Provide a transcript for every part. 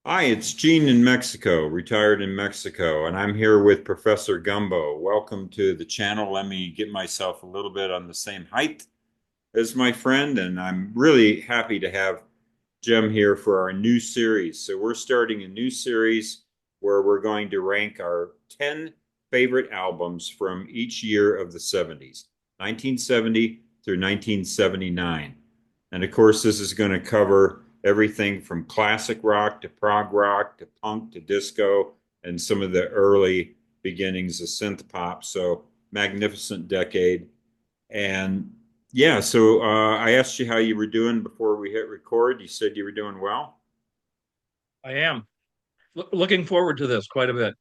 Hi, it's Gene in Mexico, retired in Mexico, and I'm here with Professor Gumbo. Welcome to the channel. Let me get myself a little bit on the same height as my friend, and I'm really happy to have Jem here for our new series. So we're starting a new series where we're going to rank our 10 favorite albums from each year of the 70s, 1970 through 1979. And of course, this is going to cover everything from classic rock to prog rock to punk to disco and some of the early beginnings of synth pop. So magnificent decade. And yeah, so I asked you how you were doing before we hit record. You said you were doing well. I am looking forward to this quite a bit.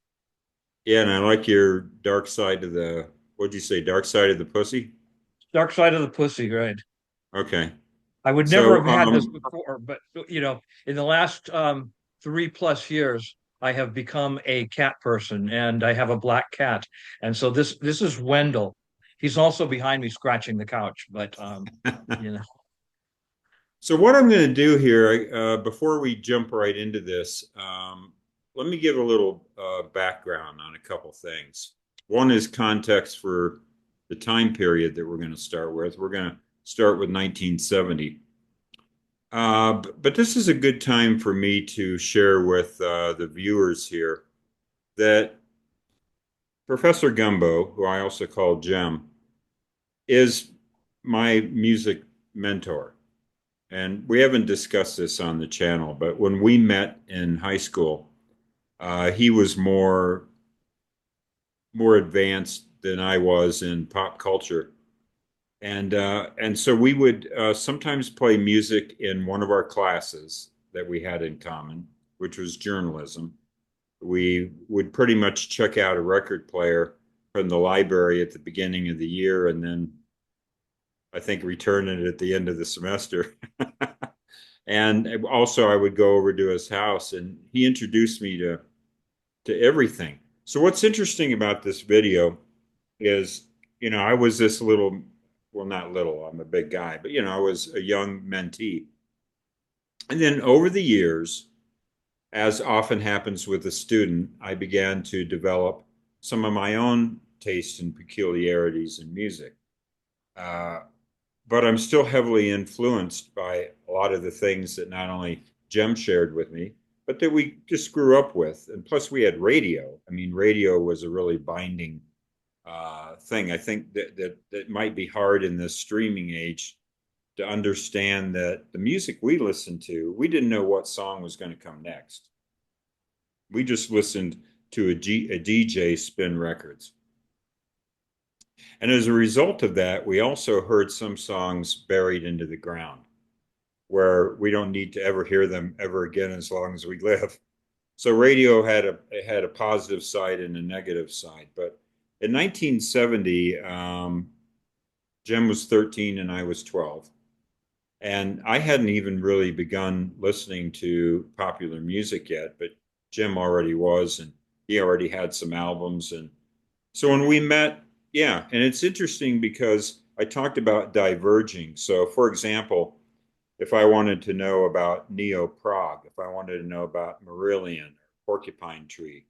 Yeah, and I like your dark side of the, what'd you say, dark side of the pussy? Dark Side of the Pussy, right? Okay. I would never So, have had this before, but in the last 3+ years, I have become a cat person, and I have a black cat, and so this is Wendell. He's also behind me scratching the couch, but you know, so what I'm going to do here, before we jump right into this, let me give a little background on a couple things. One is context for the time period that we're going to start with. We're going to start with 1970. But this is a good time for me to share with the viewers here that Professor Gumbo, who I also call Jem, is my music mentor. And we haven't discussed this on the channel, but when we met in high school, he was more advanced than I was in pop culture. And so we would sometimes play music in one of our classes that we had in common, which was journalism. We would pretty much check out a record player from the library at the beginning of the year and then I think return it at the end of the semester. And also I would go over to his house and he introduced me to everything. So what's interesting about this video is, I was this little, well, not little, I'm a big guy, but I was a young mentee. And then over the years, as often happens with a student, I began to develop some of my own tastes and peculiarities in music. Uh, but I'm still heavily influenced by a lot of the things that not only Jem shared with me, but that we just grew up with. And plus, we had radio. I mean, radio was a really binding thing. I think that might be hard in this streaming age to understand that the music we listened to, we didn't know what song was going to come next. We just listened to a DJ spin records. And as a result of that, we also heard some songs buried into the ground where we don't need to ever hear them ever again as long as we live. So radio had a positive side and a negative side. But in 1970, Jim was 13 and I was 12. And I hadn't even really begun listening to popular music yet, but Jim already was, and he already had some albums. And so when we met, yeah, and it's interesting because I talked about diverging. So, for example, if I wanted to know about Neo Prog, if I wanted to know about Marillion, Porcupine Tree,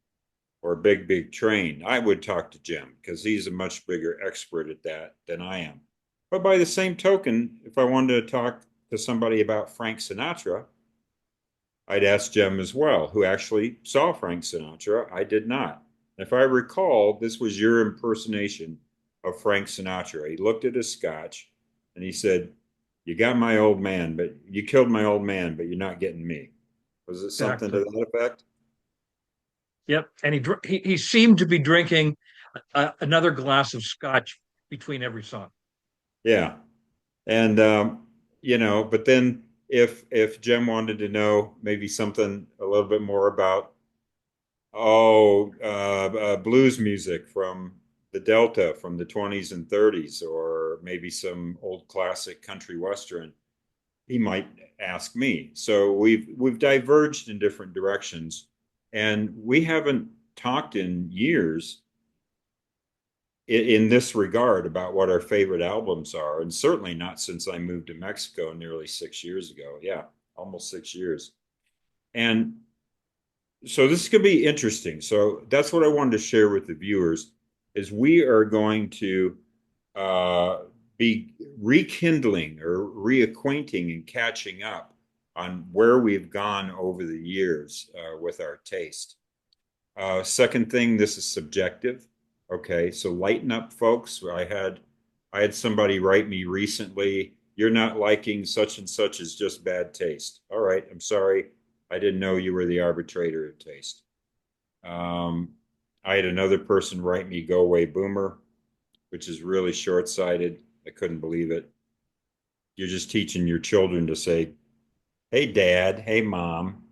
or Big Big Train, I would talk to Jim because he's a much bigger expert at that than I am. But by the same token, if I wanted to talk to somebody about Frank Sinatra, I'd ask Jim as well, who actually saw Frank Sinatra. I did not. If I recall, this was your impersonation of Frank Sinatra. He looked at his scotch and he said, "You got my old man, but you killed my old man, but you're not getting me." Was it something to exactly. that effect? Yep. And he seemed to be drinking another glass of scotch between every song. Yeah. And but then if Jim wanted to know maybe something a little bit more about blues music from the Delta from the 20s and 30s, or maybe some old classic country western, he might ask me. So we've diverged in different directions, and we haven't talked in years in this regard about what our favorite albums are, and certainly not since I moved to Mexico nearly 6 years ago. Yeah, almost 6 years. And So this is going to be interesting. So that's what I wanted to share with the viewers is we are going to uh, be rekindling or reacquainting and catching up on where we've gone over the years with our taste. Second thing, this is subjective. Okay, so lighten up, folks. I had somebody write me recently, you're not liking such and such is just bad taste. All right, I'm sorry. I didn't know you were the arbitrator of taste. Um, I had another person write me, go away, boomer, which is really short-sighted. I couldn't believe it. You're just teaching your children to say, hey, dad, hey, mom,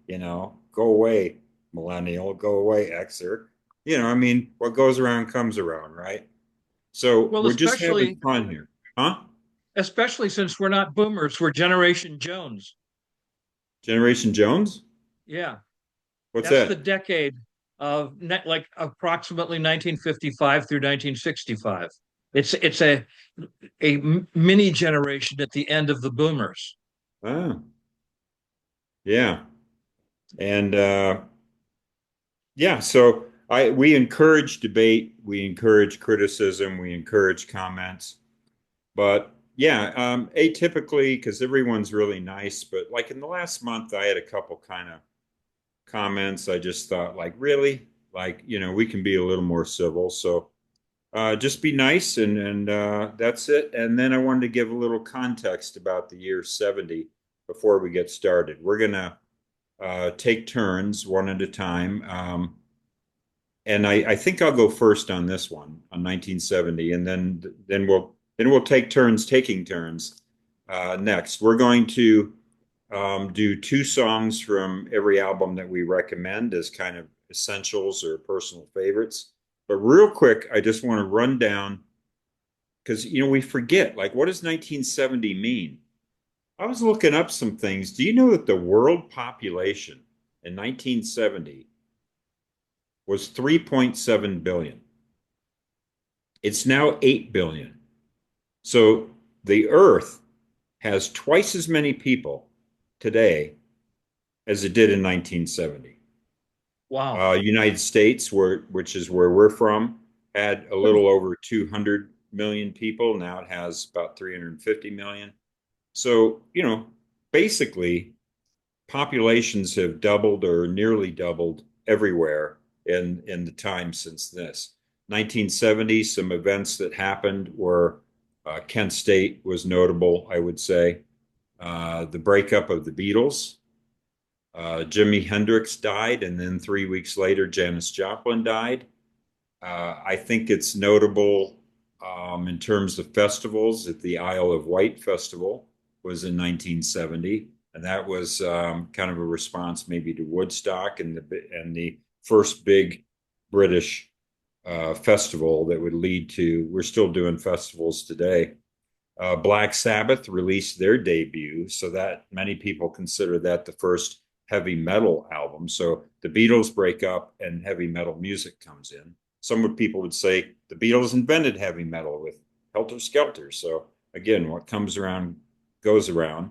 go away, millennial, go away, Xer. I mean, what goes around comes around, right? So Well, we're just having fun here. Huh? especially since we're not boomers, we're Generation Jones. Generation Jones? Yeah, What's that's the that? decade of like approximately 1955 through 1965. It's a mini generation at the end of the boomers. Ah, yeah. And yeah, so we encourage debate, we encourage criticism, we encourage comments. But yeah, atypically, because everyone's really nice, but like in the last month, I had a couple kind of comments. I just thought, like, really? Like, we can be a little more civil. So just be nice and that's it. And then I wanted to give a little context about the year 70 before we get started. We're gonna take turns one at a time. And I think I'll go first on this one on 1970, and then we'll take turns taking turns next. We're going to do two songs from every album that we recommend as kind of essentials or personal favorites. But real quick, I just want to run down because we forget, like, what does 1970 mean? I was looking up some things. Do you know that the world population in 1970 was 3.7 billion? It's now 8 billion. So the Earth has twice as many people today as it did in 1970. Wow. United States, which is where we're from, had a little over 200 million people. Now it has about 350 million. So, basically, populations have doubled or nearly doubled everywhere in the time since this. 1970, some events that happened were Kent State was notable, I would say. The breakup of the Beatles. Jimi Hendrix died, and then 3 weeks later, Janis Joplin died. I think it's notable in terms of festivals that the Isle of Wight Festival was in 1970, and that was kind of a response maybe to Woodstock and the first big British festival that would lead to. We're still doing festivals today. Black Sabbath released their debut, so that many people consider that the first heavy metal album. So the Beatles break up and heavy metal music comes in. People would say the Beatles invented heavy metal with Helter Skelter. So again, what comes around goes around,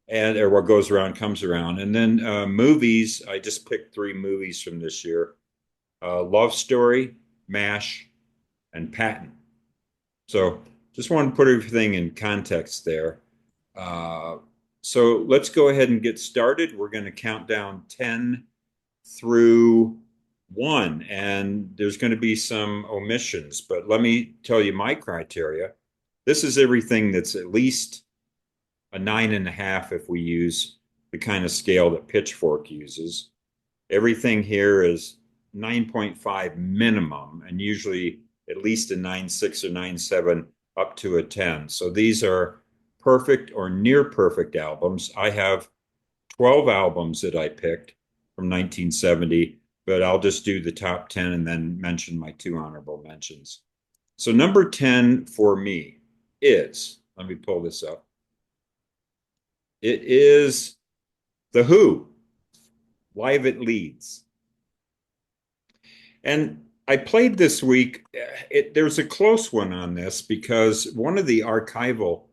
or what goes around comes around. And then movies, I just picked three movies from this year: Love Story, MASH, and Patton. So just want to put everything in context there. Uh, so let's go ahead and get started. We're going to count down 10 through 1, and there's going to be some omissions, but let me tell you my criteria. This is everything that's at least a 9.5 if we use the kind of scale that Pitchfork uses. Everything here is 9.5 minimum, and usually at least a 9.6 or 9.7 up to a 10. So these are perfect or near perfect albums. I have 12 albums that I picked from 1970, but I'll just do the top 10 and then mention my two honorable mentions. So number 10 for me is, let me pull this up. It is The Who, Live at Leeds. And I played this week. There's a close one on this because one of the archival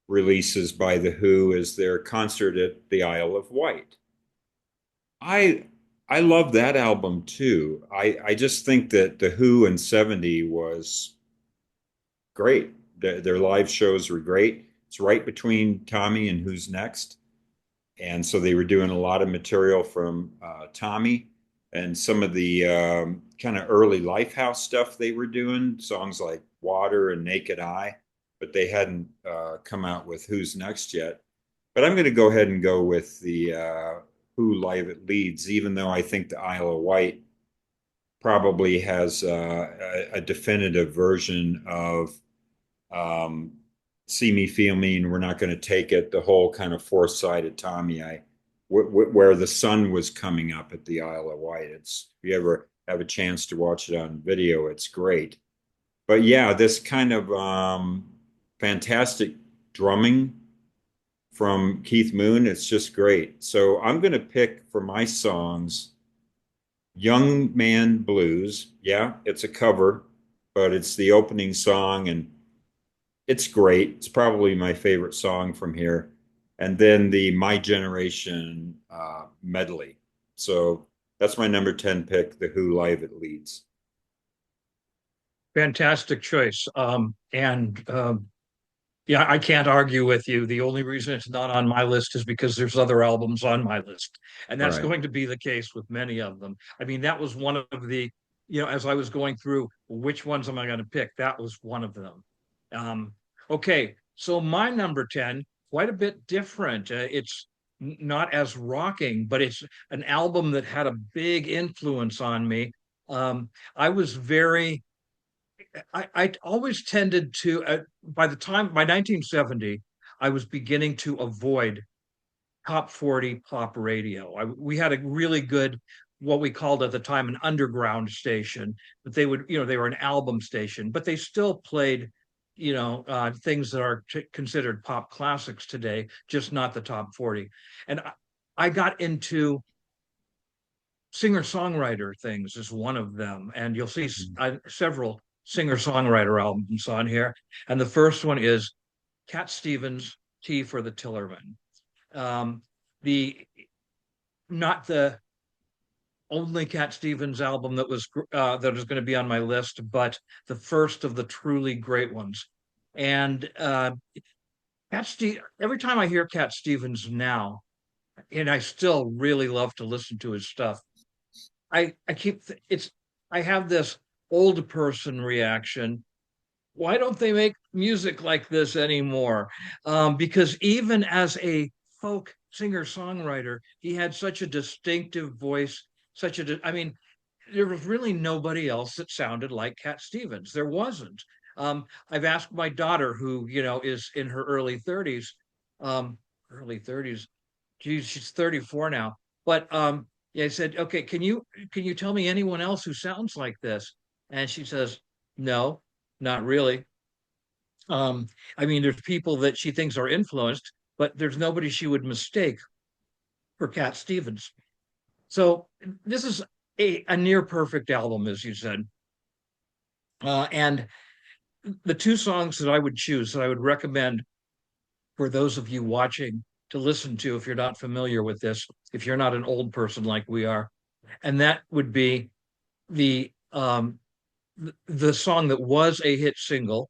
releases by The Who is their concert at the Isle of Wight. I I love that album too. I just think that The Who in 70 was great. Their live shows were great. It's right between Tommy and Who's Next. And so they were doing a lot of material from Tommy and some of the kind of early Lifehouse stuff they were doing, songs like Water and Naked Eye, but they hadn't come out with Who's Next yet. But I'm going to go ahead and go with the Who Live at Leeds, even though I think the Isle of Wight probably has a definitive version of um, See Me, Feel Me, and We're Not Going to Take It, the whole kind of four-sided Tommy, where the sun was coming up at the Isle of Wight. It's, if you ever have a chance to watch it on video, it's great. But yeah, this kind of fantastic drumming from Keith Moon, it's just great. So I'm going to pick for my songs Young Man Blues. Yeah, it's a cover, but it's the opening song and it's great. It's probably my favorite song from here. And then the My Generation medley. So that's my number 10 pick, The Who Live at Leeds. Fantastic choice. Yeah, I can't argue with you. The only reason it's not on my list is because there's other albums on my list. And that's Right. going to be the case with many of them. I mean, that was one of the, as I was going through which ones am I going to pick, that was one of them. Um, okay, so my number 10, quite a bit different. It's not as rocking, but it's an album that had a big influence on me. I was very I always tended to, by the time, by 1970, I was beginning to avoid top 40 pop radio. We had a really good, what we called at the time, an underground station, but they would, they were an album station, but they still played, things that are considered pop classics today, just not the top 40. And I got into singer-songwriter things is one of them, and you'll see several singer-songwriter albums on here. And the first one is Cat Stevens, T for the Tillerman. The Not the only Cat Stevens album that is going to be on my list, but the first of the truly great ones. And every time I hear Cat Stevens now, and I still really love to listen to his stuff. I keep it's I have this old person reaction. Why don't they make music like this anymore? Because even as a folk singer-songwriter, he had such a distinctive voice, I mean, there was really nobody else that sounded like Cat Stevens. There wasn't. I've asked my daughter, who, is in her early 30s. Geez, she's 34 now. But yeah, I said, okay, can you tell me anyone else who sounds like this? And she says, no, not really. Um, I mean, there's people that she thinks are influenced, but there's nobody she would mistake for Cat Stevens. So this is a near perfect album, as you said. And the two songs that I would choose, that I would recommend for those of you watching to listen to, if you're not familiar with this, if you're not an old person like we are, and that would be the the song that was a hit single,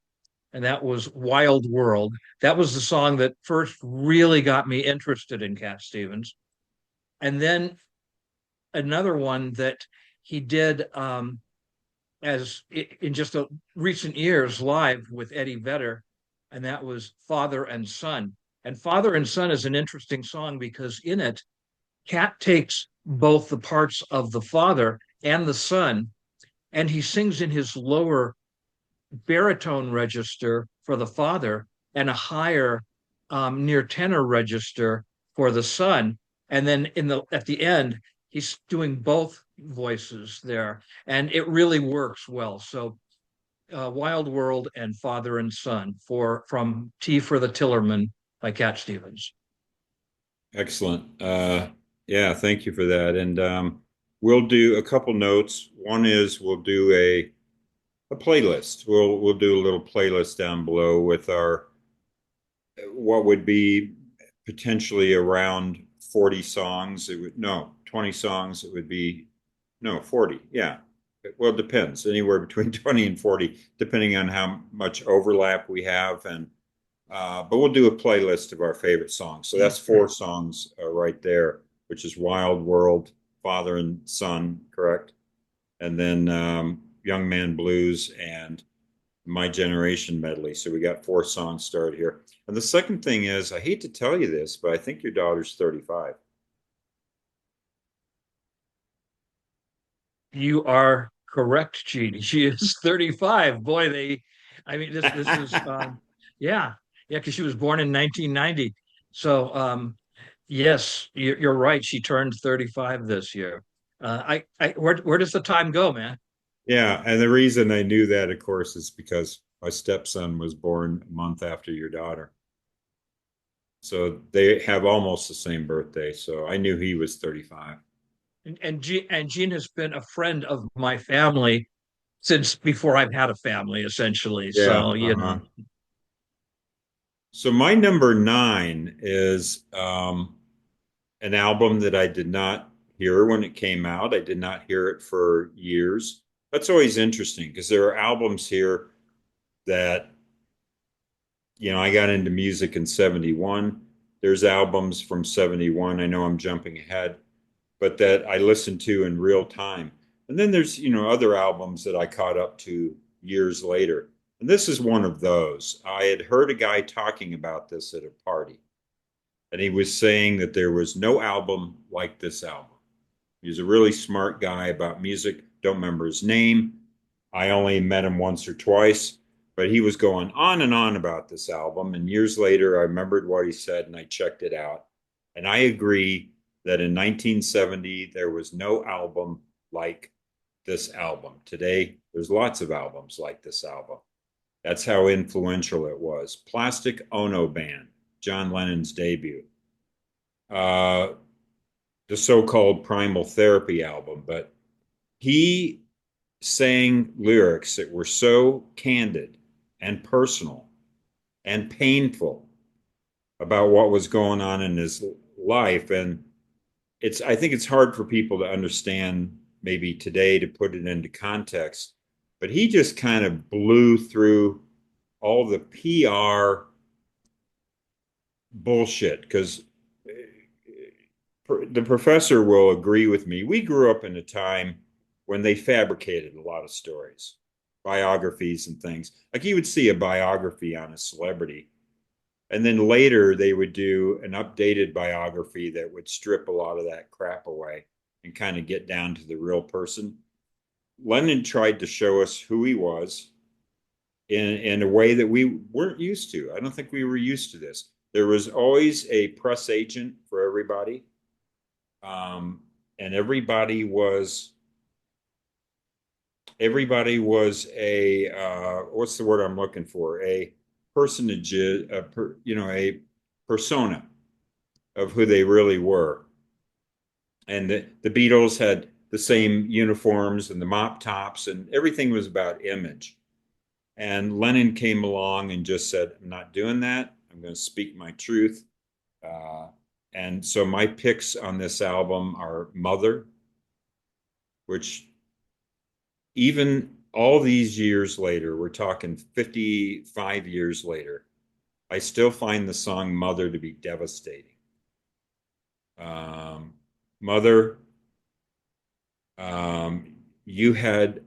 and that was Wild World. That was the song that first really got me interested in Cat Stevens. And then another one that he did as in just a recent years live with Eddie Vedder, and that was Father and Son. And Father and Son is an interesting song because in it, Cat takes both the parts of the father and the son, and he sings in his lower baritone register for the father and a higher near tenor register for the son. And then at the end, he's doing both voices there, and it really works well. So Wild World and Father and Son from T for the Tillerman by Cat Stevens. Excellent. Yeah, thank you for that. And we'll do a couple notes. One is we'll do a playlist. We'll do a little playlist down below with our what would be potentially around 40 songs, it would, no, 20 songs, it would be, no, 40. Yeah. Well, it depends, anywhere between 20 and 40, depending on how much overlap we have. But we'll do a playlist of our favorite songs. So that's four songs right there, which is Wild World, Father and Son, correct? And then Young Man Blues and My Generation medley. So we got four songs started here. And the second thing is, I hate to tell you this, but I think your daughter's 35. You are correct, Gene. She is 35. Boy, I mean, this is, yeah, yeah, because she was born in 1990. So, yes, you're right. She turned 35 this year. Where does the time go, man? Yeah, and the reason I knew that, of course, is because my stepson was born a month after your daughter. So they have almost the same birthday. So I knew he was 35. And Gene has been a friend of my family since before I've had a family, essentially. Yeah. So, you Uh-huh. know, So my number nine is an album that I did not hear when it came out. I did not hear it for years. That's always interesting because there are albums here that, I got into music in 71. There's albums from 71. I know I'm jumping ahead, but that I listened to in real time. And then there's, other albums that I caught up to years later. And this is one of those. I had heard a guy talking about this at a party, and he was saying that there was no album like this album. He was a really smart guy about music. Don't remember his name. I only met him once or twice, but he was going on and on about this album. And years later, I remembered what he said and I checked it out. And I agree that in 1970, there was no album like this album. Today, there's lots of albums like this album. That's how influential it was. Plastic Ono Band, John Lennon's debut. Uh, the so-called Primal Therapy album, but he sang lyrics that were so candid and personal and painful about what was going on in his life. And I think it's hard for people to understand maybe today to put it into context, but he just kind of blew through all the PR bullshit because the professor will agree with me. We grew up in a time when they fabricated a lot of stories, biographies and things. Like you would see a biography on a celebrity, and then later they would do an updated biography that would strip a lot of that crap away and kind of get down to the real person. Lennon tried to show us who he was in a way that we weren't used to. I don't think we were used to this. There was always a press agent for everybody, um, and everybody was a what's the word I'm looking for? A personage, a persona of who they really were. And the Beatles had the same uniforms and the mop tops, and everything was about image. And Lennon came along and just said, "I'm not doing that. I'm going to speak my truth." Uh, and so my picks on this album are Mother, which even all these years later, we're talking 55 years later, I still find the song Mother to be devastating. Um, Mother, um, you had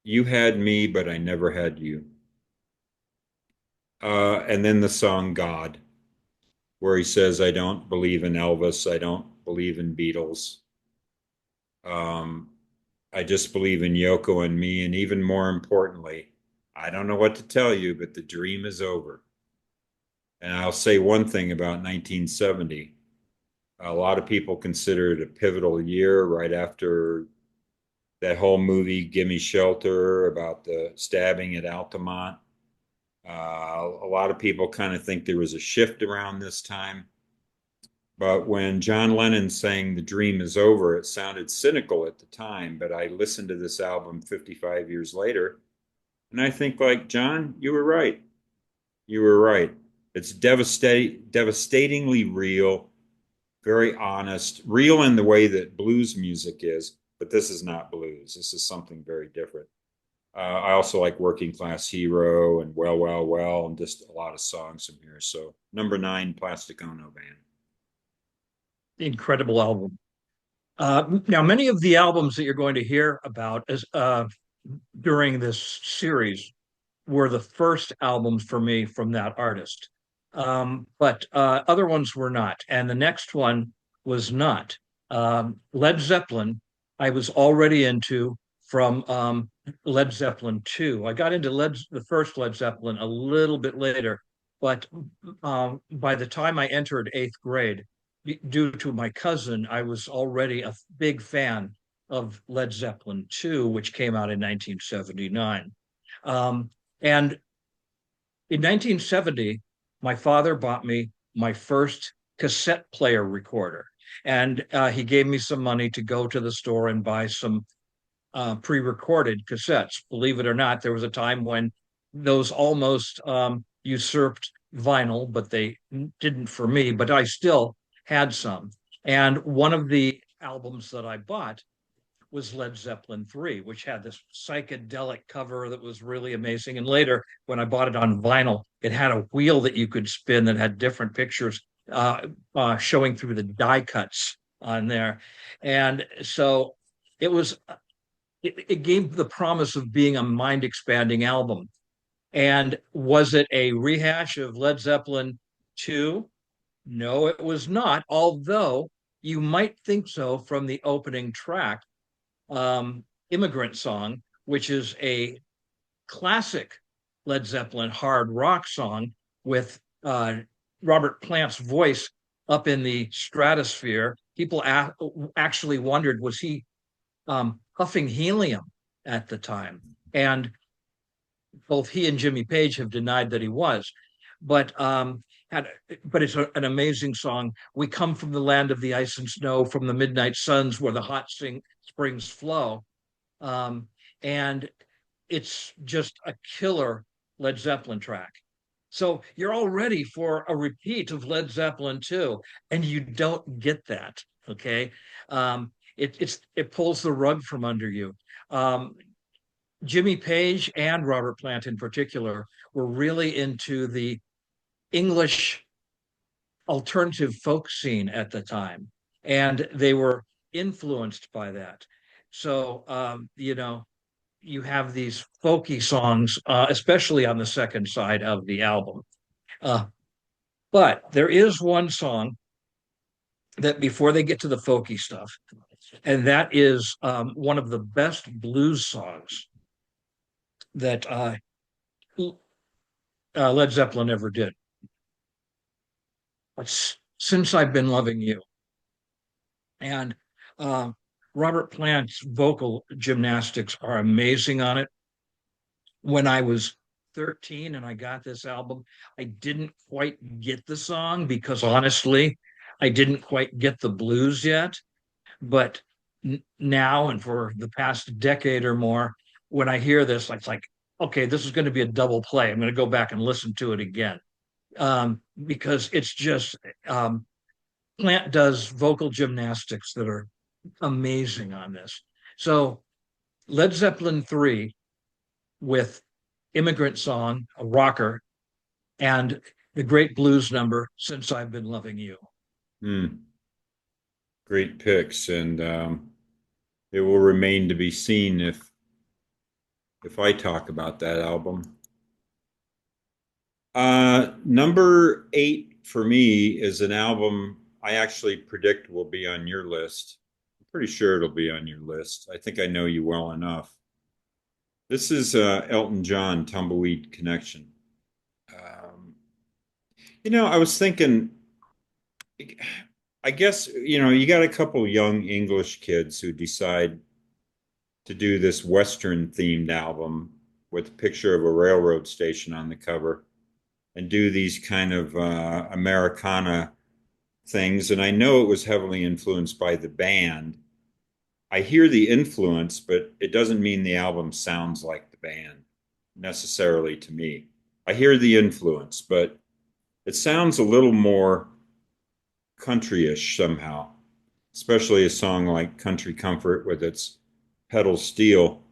you had me, but I never had you. And then the song God, where he says, I don't believe in Elvis, I don't believe in Beatles. Um, I just believe in Yoko and me, and even more importantly, I don't know what to tell you, but the dream is over. And I'll say one thing about 1970. A lot of people consider it a pivotal year right after that whole movie, Gimme Shelter, about the stabbing at Altamont. A lot of people kind of think there was a shift around this time. But when John Lennon sang The Dream is Over, it sounded cynical at the time. But I listened to this album 55 years later, and I think, like, John, you were right. You were right. It's devastatingly real. very honest, real in the way that blues music is, but this is not blues. This is something very different. I also like Working Class Hero and Well, Well, Well, and just a lot of songs from here. So number nine, Plastic Ono Band. Incredible album. Now, many of the albums that you're going to hear about during this series were the first albums for me from that artist. But other ones were not. And the next one was not. Led Zeppelin, I was already into from Led Zeppelin 2. I got into the first Led Zeppelin a little bit later, but by the time I entered eighth grade, due to my cousin, I was already a big fan of Led Zeppelin 2, which came out in 1979. And in 1970, my father bought me my first cassette player recorder. And he gave me some money to go to the store and buy some pre-recorded cassettes. Believe it or not, there was a time when those almost usurped vinyl, but they didn't for me. But I still had some. And one of the albums that I bought was Led Zeppelin 3, which had this psychedelic cover that was really amazing. And later, when I bought it on vinyl, it had a wheel that you could spin that had different pictures showing through the die cuts on there. And so it was, it gave the promise of being a mind expanding album. And was it a rehash of Led Zeppelin 2? No, it was not, although you might think so from the opening track, Immigrant Song, which is a classic Led Zeppelin hard rock song with Robert Plant's voice up in the stratosphere. People actually wondered, was he puffing helium at the time? And both he and Jimmy Page have denied that he was. But had, but it's an amazing song. We come from the land of the ice and snow, from the midnight suns where the hot springs flow. Um, and it's just a killer Led Zeppelin track. So you're all ready for a repeat of Led Zeppelin 2, and you don't get that. Okay. It pulls the rug from under you. Um, Jimmy Page and Robert Plant in particular were really into the English alternative folk scene at the time, and they were influenced by that. So, you have these folky songs, especially on the second side of the album. Uh, but there is one song that before they get to the folky stuff, and that is one of the best blues songs that Led Zeppelin ever did. It's Since I've Been Loving You. And uh, Robert Plant's vocal gymnastics are amazing on it. When I was 13 and I got this album, I didn't quite get the song because honestly, I didn't quite get the blues yet. But now and for the past decade or more, when I hear this, it's like, okay, this is going to be a double play. I'm going to go back and listen to it again because it's just Plant does vocal gymnastics that are amazing on this. So Led Zeppelin 3 with Immigrant Song, a rocker, and the great blues number, Since I've Been Loving You. Hmm. Great picks, and it will remain to be seen if I talk about that album. Number eight for me is an album I actually predict will be on your list. I'm pretty sure it'll be on your list. I think I know you well enough. This is Elton John, Tumbleweed Connection. Um, I was thinking, I guess, you got a couple young English kids who decide to do this Western themed album with a picture of a railroad station on the cover and do these kind of Americana things. And I know it was heavily influenced by the band. I hear the influence, but it doesn't mean the album sounds like the band necessarily to me. I hear the influence, but it sounds a little more countryish somehow, especially a song like Country Comfort with its pedal steel.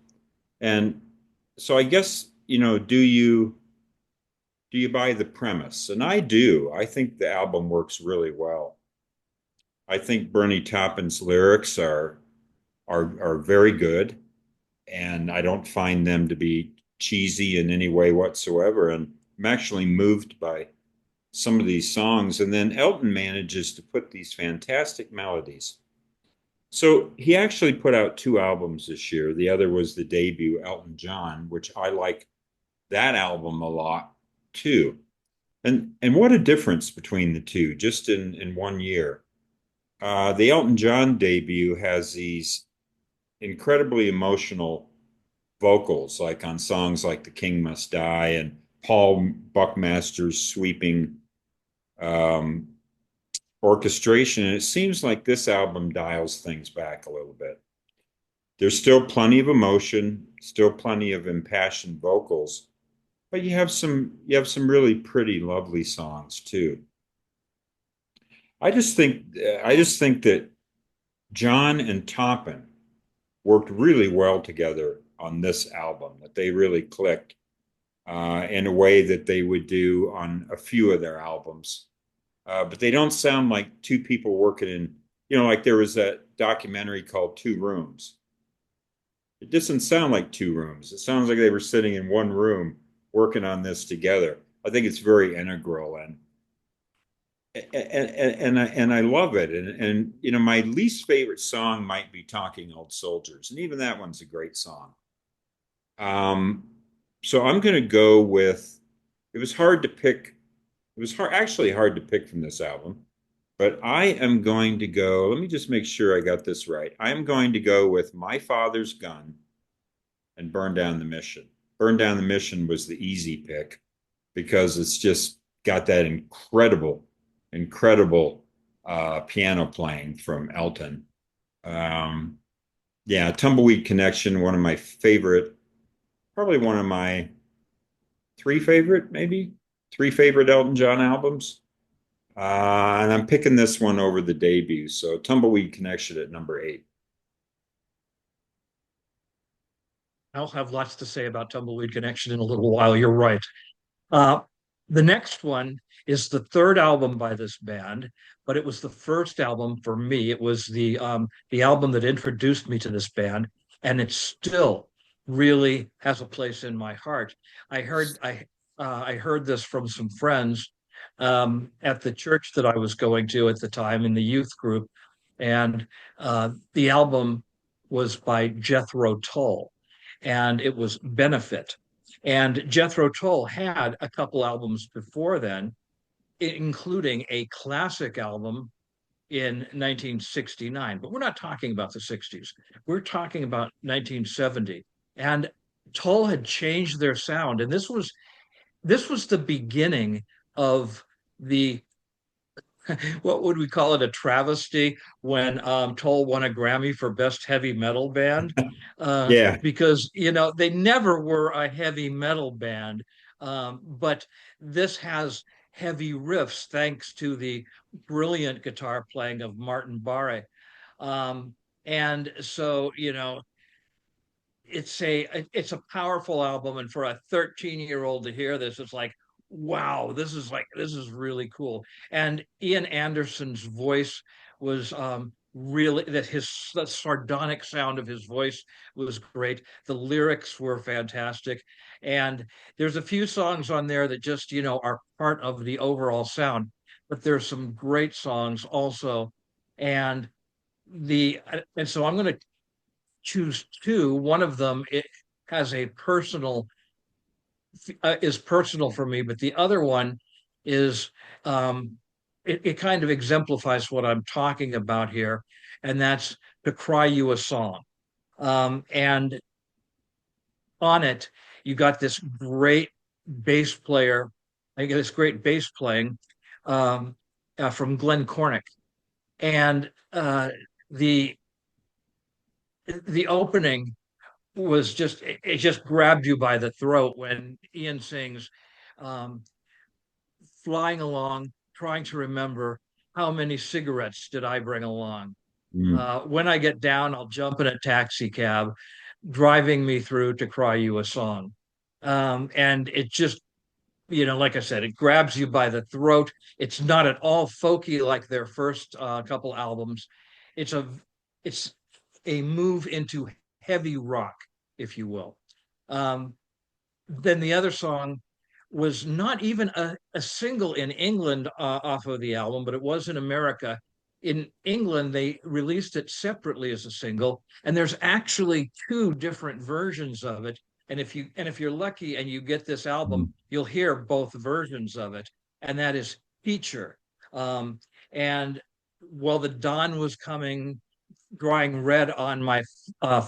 And so I guess, do you buy the premise? And I do. I think the album works really well. I think Bernie Taupin's lyrics are very good, and I don't find them to be cheesy in any way whatsoever. And I'm actually moved by some of these songs. And then Elton manages to put these fantastic melodies. So he actually put out two albums this year. The other was the debut, Elton John, which I like that album a lot too. And what a difference between the two, just in 1 year. The Elton John debut has these incredibly emotional vocals, like on songs like The King Must Die and Paul Buckmaster's sweeping um, orchestration. And it seems like this album dials things back a little bit. There's still plenty of emotion, still plenty of impassioned vocals, but you have some really pretty, lovely songs too. I just think that John and Toppin worked really well together on this album, that they really clicked in a way that they would do on a few of their albums. But they don't sound like two people working in, like there was that documentary called Two Rooms. It doesn't sound like two rooms. It sounds like they were sitting in one room working on this together. I think it's very integral and I love it. And my least favorite song might be Talking Old Soldiers, and even that one's a great song. Um, so I'm going to go with. It was hard to pick. It was actually hard to pick from this album, but I am going to go. Let me just make sure I got this right. I am going to go with My Father's Gun and Burn Down the Mission. Burn Down the Mission was the easy pick because it's just got that incredible piano playing from Elton. Um, yeah, Tumbleweed Connection, one of my favorite, probably one of my maybe three favorite Elton John albums. And I'm picking this one over the debut. So Tumbleweed Connection at number 8. I'll have lots to say about Tumbleweed Connection in a little while. You're right. Uh, the next one is the third album by this band, but it was the first album for me. It was the album that introduced me to this band, and it still really has a place in my heart. I heard this from some friends at the church that I was going to at the time in the youth group, and the album was by Jethro Tull, and it was Benefit. And Jethro Tull had a couple albums before then, including a classic album in 1969. But we're not talking about the 60s. We're talking about 1970. And Tull had changed their sound. And this was the beginning of the what would we call it, a travesty when Toll won a Grammy for Best Heavy Metal Band, Yeah, because they never were a heavy metal band, but this has heavy riffs thanks to the brilliant guitar playing of Martin Barre, and so it's a powerful album, and for a 13-year-old to hear this, it's like, wow, this is really cool. And Ian Anderson's voice was really, that sardonic sound of his voice was great. The lyrics were fantastic, and there's a few songs on there that just are part of the overall sound, but there's some great songs also. And the and so I'm going to choose two. One of them, it has a personal is personal for me, but the other one is it kind of exemplifies what I'm talking about here, and that's To Cry You a Song. And on it, you got this great bass player, I get this great bass playing from Glenn Cornick, and the the opening was just, it just grabbed you by the throat when Ian sings, um, flying along, trying to remember. how many cigarettes did I bring along? Mm. When I get down, I'll jump in a taxi cab, driving me through to cry you a song. And it just, like I said, it grabs you by the throat. It's not at all folky like their first couple albums. It's a it's a move into heavy rock, if you will. Um, then the other song was not even a single in England off of the album, but it was in America. In England, they released it separately as a single, and there's actually two different versions of it. And if you're lucky and you get this album, Mm. you'll hear both versions of it, and that is Teacher. And while the dawn was coming, drawing red on my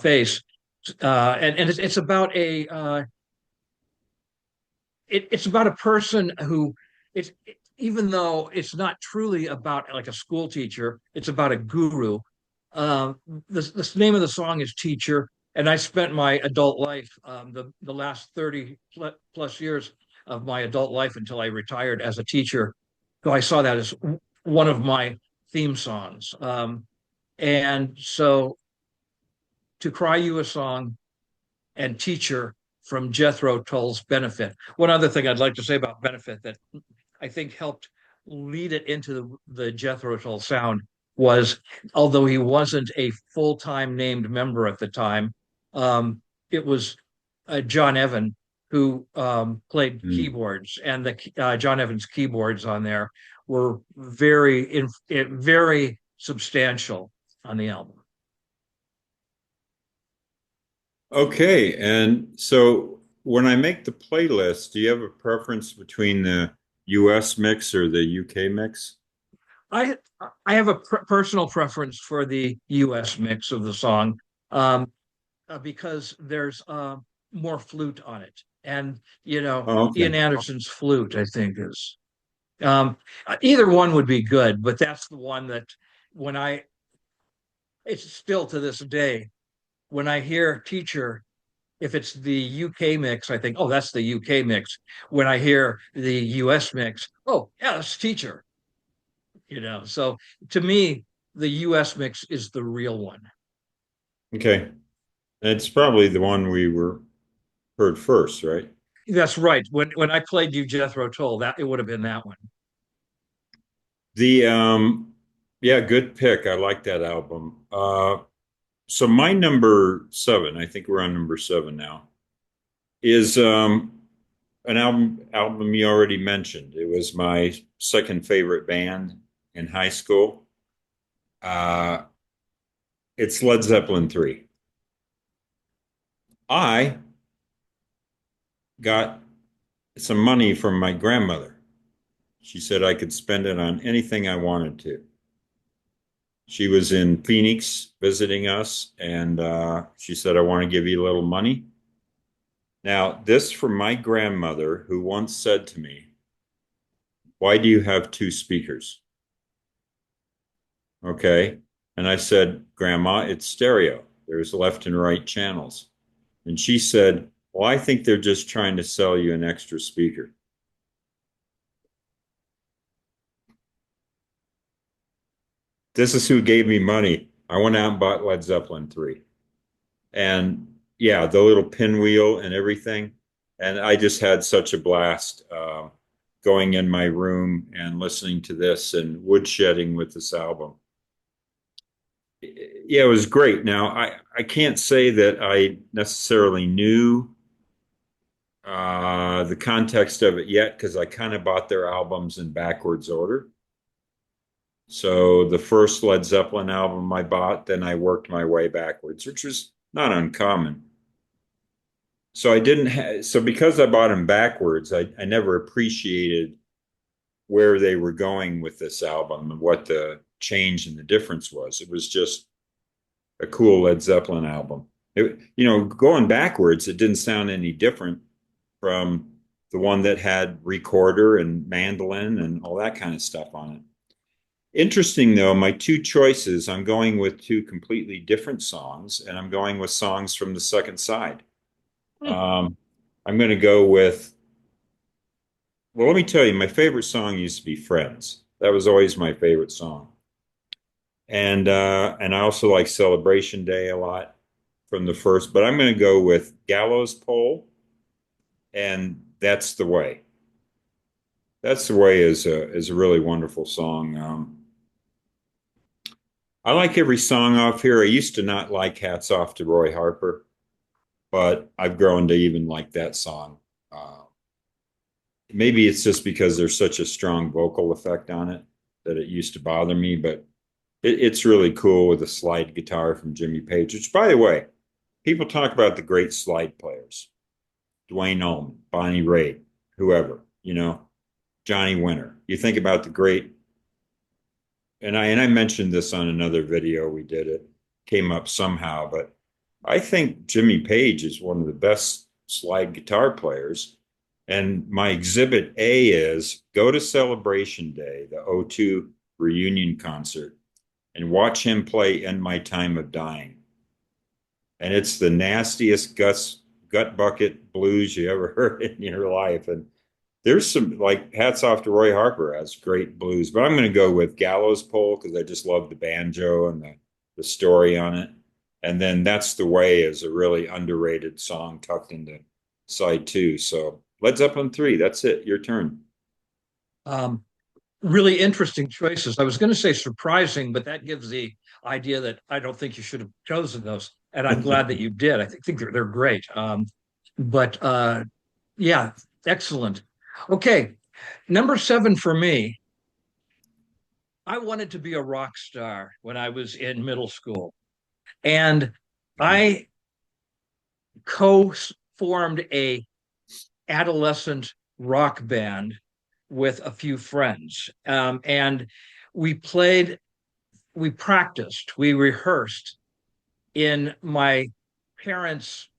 face, and it's about it's about a person who it's even though it's not truly about like a school teacher, it's about a guru. Uh, the name of the song is Teacher, and I spent my adult life, the last 30 plus years of my adult life until I retired as a teacher. So I saw that as one of my theme songs. And so to cry you a song and Teacher from Jethro Tull's Benefit. One other thing I'd like to say about Benefit that I think helped lead it into the Jethro Tull sound was, although he wasn't a full-time named member at the time, it was John Evan who played Mm. keyboards, and the John Evans keyboards on there were very substantial on the album. Okay, and so when I make the playlist, do you have a preference between the US mix or the UK mix? I I have a personal preference for the U.S. mix of the song, um, because there's more flute on it, and Oh, Ian okay. Anderson's flute, I think, is either one would be good, but that's the one that when I it's still to this day when I hear Teacher. If it's the UK mix, I think, oh, that's the UK mix. When I hear the US mix, oh, yeah, that's Teacher. So to me, the US mix is the real one. Okay. It's probably the one we were heard first, right? That's right. When I played you Jethro Tull, that it would have been that one. The yeah, good pick. I like that album. So my number seven, I think we're on number seven now, is an album you already mentioned. It was my second favorite band in high school. Uh, it's Led Zeppelin 3. I got some money from my grandmother. She said I could spend it on anything I wanted to. She was in Phoenix visiting us, and she said, I want to give you a little money. Now, this from my grandmother, who once said to me, why do you have two speakers? Okay. And I said, Grandma, it's stereo. There's left and right channels. And she said, well, I think they're just trying to sell you an extra speaker. This is who gave me money. I went out and bought Led Zeppelin 3. And yeah, the little pinwheel and everything. And I just had such a blast going in my room and listening to this and woodshedding with this album. Yeah, it was great. Now, I can't say that I necessarily knew the context of it yet because I kind of bought their albums in backwards order. So the first Led Zeppelin album I bought, then I worked my way backwards, which was not uncommon. So I didn't so because I bought them backwards, I never appreciated where they were going with this album and what the change and the difference was. It was just a cool Led Zeppelin album. Going backwards, it didn't sound any different from the one that had recorder and mandolin and all that kind of stuff on it. Interesting though, my two choices, I'm going with two completely different songs, and I'm going with songs from the second side. Hmm. Um, I'm going to go with, well, let me tell you, my favorite song used to be Friends. That was always my favorite song. And I also like Celebration Day a lot from the first, but I'm going to go with Gallows Pole, and That's the Way. That's the Way is a really wonderful song. I like every song off here. I used to not like Hats Off to Roy Harper, but I've grown to even like that song. Maybe it's just because there's such a strong vocal effect on it that it used to bother me, but it's really cool with a slide guitar from Jimmy Page, which, by the way, people talk about the great slide players, Dwayne Allman, Bonnie Raitt, whoever, Johnny Winter. You think about the great, and I mentioned this on another video we did. It came up somehow, but I think Jimmy Page is one of the best slide guitar players. And my exhibit A is go to Celebration Day, the O2 reunion concert, and watch him play In My Time of Dying. And it's the nastiest gut bucket blues you ever heard in your life. And there's some, like, hats off to Roy Harper, has great blues, but I'm going to go with Gallows Pole because I just love the banjo and the story on it. And then That's the Way is a really underrated song tucked into side two. So Led Zeppelin 3, that's it. Your turn. Um, really interesting choices. I was going to say surprising, but that gives the idea that I don't think you should have chosen those. And I'm glad that you did. I think they're great. But yeah, excellent. Okay, number seven for me. I wanted to be a rock star when I was in middle school, and I co-formed a adolescent rock band with a few friends, and we played, we practiced, we rehearsed in my parents'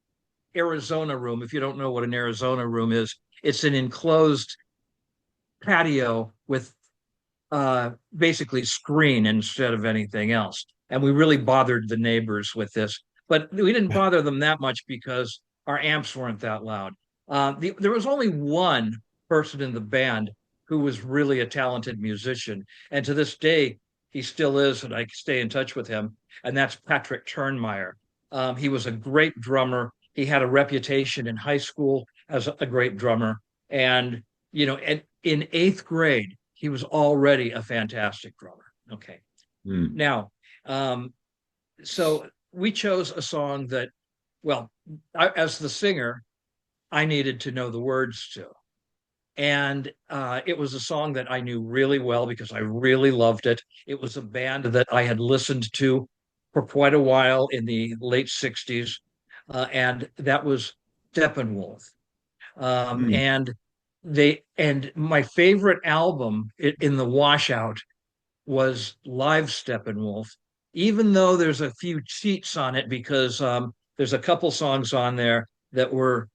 Arizona room. If you don't know what an Arizona room is, it's an enclosed patio with basically screen instead of anything else. And we really bothered the neighbors with this, but we didn't bother them that much because our amps weren't that loud. There was only one person in the band who was really a talented musician. And to this day, he still is, and I stay in touch with him. And that's Patrick Turnmeyer. He was a great drummer. He had a reputation in high school as a great drummer. And, in eighth grade, he was already a fantastic drummer. Okay. Hmm. Now, um, so we chose a song that, well, as the singer, I needed to know the words to. And it was a song that I knew really well because I really loved it. It was a band that I had listened to for quite a while in the late 60s, and that was Steppenwolf. Hmm. And my favorite album in the washout was Live Steppenwolf, even though there's a few cheats on it because there's a couple songs on there that were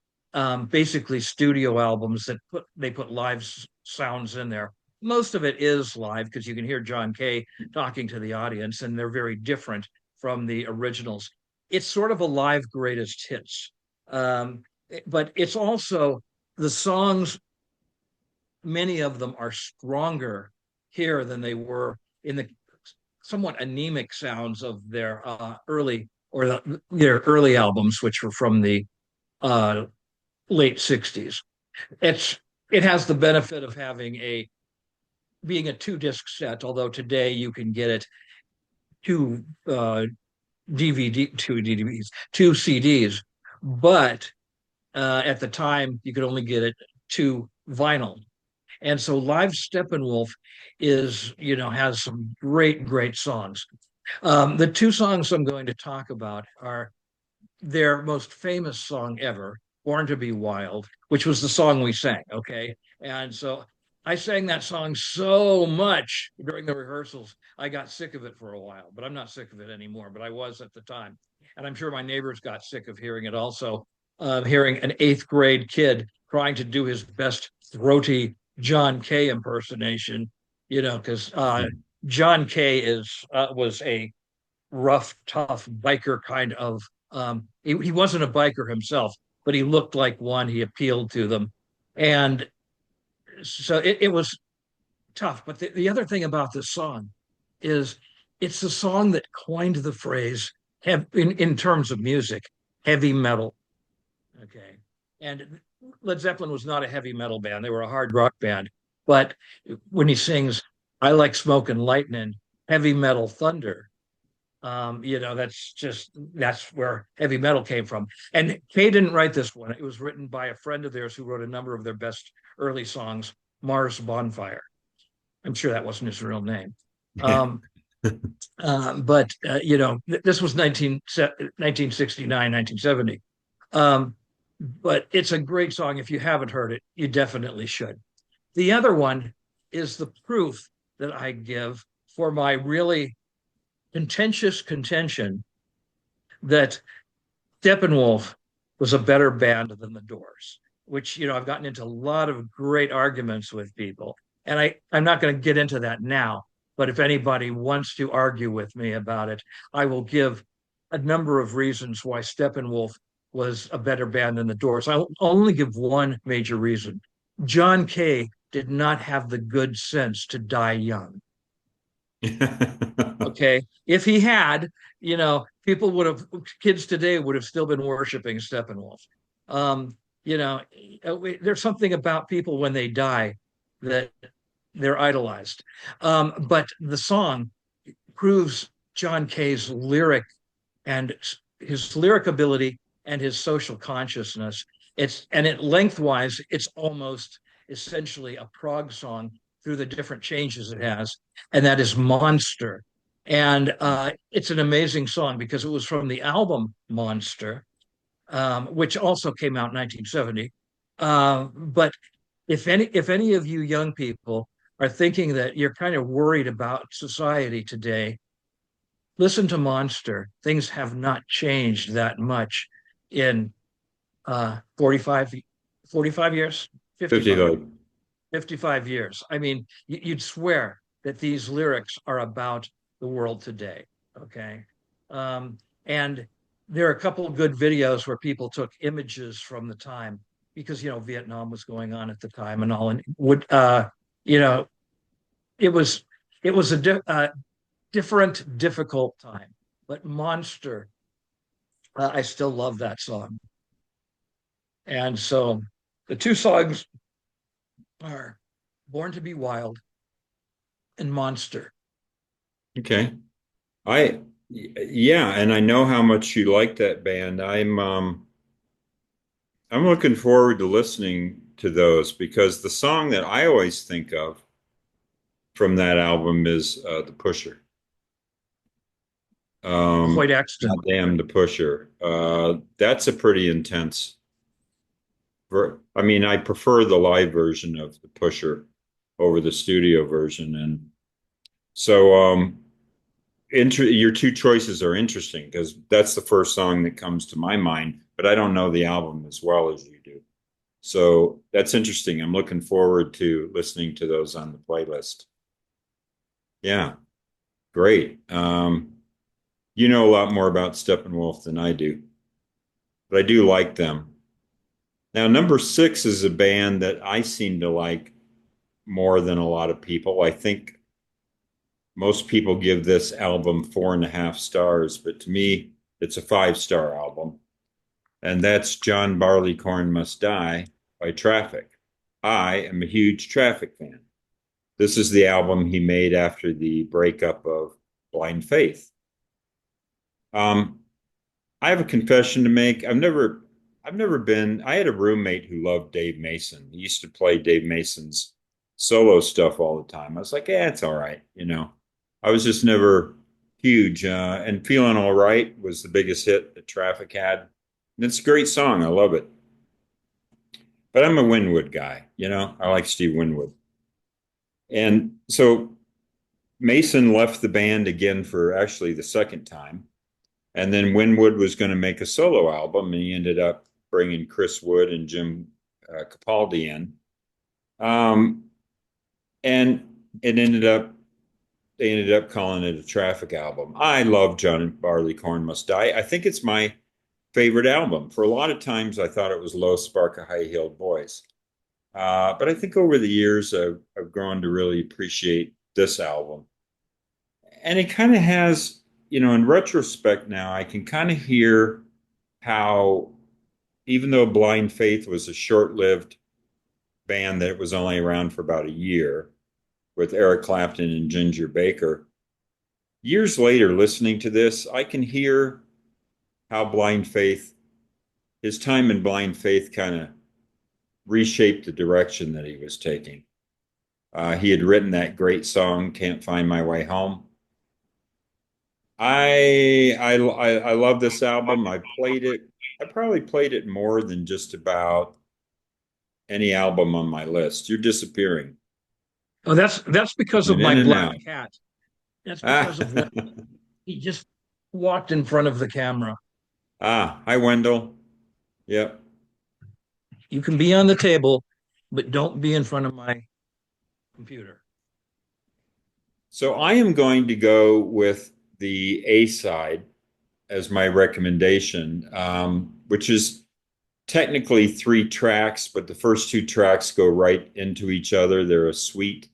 basically studio albums that they put live sounds in there. Most of it is live because you can hear John Kay talking to the audience, and they're very different from the originals. It's sort of a live greatest hits, but it's also the songs. Many of them are stronger here than they were in the somewhat anemic sounds of their their early albums, which were from the uh, late '60s. It's it has the benefit of having a being a two-disc set, although today you can get it two two DVDs, two CDs, but at the time you could only get it two vinyl. And so Live Steppenwolf has some great songs. The two songs I'm going to talk about are their most famous song ever, Born to Be Wild, which was the song we sang. Okay. And so I sang that song so much during the rehearsals, I got sick of it for a while, but I'm not sick of it anymore, but I was at the time. And I'm sure my neighbors got sick of hearing it also, hearing an eighth grade kid trying to do his best throaty John Kay impersonation, because John Kay was a rough, tough biker kind of. He wasn't a biker himself, but he looked like one. He appealed to them, and so it was tough. But the other thing about this song is it's the song that coined the phrase in terms of music, heavy metal. Okay. And Led Zeppelin was not a heavy metal band. They were a hard rock band. But when he sings, I like smoke and lightning, heavy metal thunder, that's where heavy metal came from. And Kay didn't write this one. It was written by a friend of theirs who wrote a number of their best early songs, Mars Bonfire. I'm sure that wasn't his real name. Um, this was 1969, 1970. But it's a great song. If you haven't heard it, you definitely should. The other one is the proof that I give for my really contentious contention that Steppenwolf was a better band than the Doors, which, I've gotten into a lot of great arguments with people. And I'm not going to get into that now. But if anybody wants to argue with me about it, I will give a number of reasons why Steppenwolf was a better band than the Doors. I'll only give one major reason. John Kay did not have the good sense to die young. Okay. If he had, people would have, kids today would have still been worshiping Steppenwolf. Um, there's something about people when they die that they're idolized. But the song proves John Kay's and his lyric ability and his social consciousness. Lengthwise, it's almost essentially a prog song through the different changes it has, and that is Monster. And it's an amazing song because it was from the album Monster, which also came out in 1970. But if any of you young people are thinking that you're kind of worried about society today, listen to Monster. Things have not changed that much in 45, 45 years, 50 55, like 55 years. I mean, you'd swear that these lyrics are about the world today. Okay. And there are a couple of good videos where people took images from the time because, Vietnam was going on at the time and all. And you know, it was, it was a different, difficult time. But Monster, I still love that song. And so the two songs are Born to Be Wild and Monster. okay. Yeah, and I know how much you like that band. I'm looking forward to listening to those because the song that I always think of from that album is The Pusher. Hoyt Axton. God damn The Pusher. That's a pretty intense I mean, I prefer the live version of The Pusher over the studio version. And so your two choices are interesting because that's the first song that comes to my mind, but I don't know the album as well as you do. So that's interesting. I'm looking forward to listening to those on the playlist. Yeah, great. You know a lot more about Steppenwolf than I do, but I do like them. Now, number six is a band that I seem to like more than a lot of people. I think most people give this album 4.5 stars, but to me, it's a 5-star album. And that's John Barleycorn Must Die by Traffic. I am a huge Traffic fan. This is the album he made after the breakup of Blind Faith. I have a confession to make. I've never been, I had a roommate who loved Dave Mason. He used to play Dave Mason's solo stuff all the time. I was like, yeah, it's all right. I was just never huge. And Feeling All Right was the biggest hit that Traffic had. And it's a great song. I love it. But I'm a Winwood guy. I like Steve Winwood. And so Mason left the band again for actually the second time. And then Winwood was going to make a solo album, and he ended up bringing Chris Wood and Jim Capaldi in. And they ended up calling it a Traffic album. I love John Barleycorn Must Die. I think it's my favorite album. For a lot of times, I thought it was Low Spark of High Heeled Boys. But I think over the years, I've grown to really appreciate this album. And it kind of has, in retrospect now, I can kind of hear how, even though Blind Faith was a short-lived band that was only around for about a year with Eric Clapton and Ginger Baker, years later, listening to this, I can hear how Blind Faith, his time in Blind Faith kind of reshaped the direction that he was taking. He had written that great song, Can't Find My Way Home. I love this album. I played it. I probably played it more than just about any album on my list. You're disappearing. Oh, that's because of Been in my and black out. cat. That's Ah, because of when he just walked in front of the camera. hi Wendell. Yep. You can be on the table, but don't be in front of my computer. So I am going to go with the A side as my recommendation, which is technically three tracks, but the first two tracks go right into each other. They're a suite.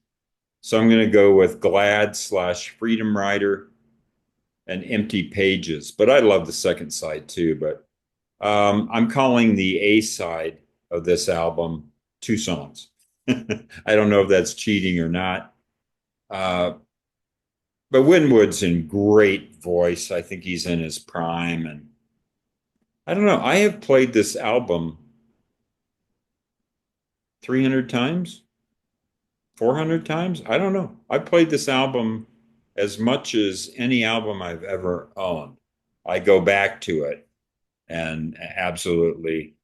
So I'm going to go with Glad slash Freedom Rider and Empty Pages. But I love the second side too. But I'm calling the A side of this album two songs. I don't know if that's cheating or not. Uh, but Winwood's in great voice. I think he's in his prime. And I don't know. I have played this album 300 times, 400 times. I don't know. I played this album as much as any album I've ever owned. I go back to it and absolutely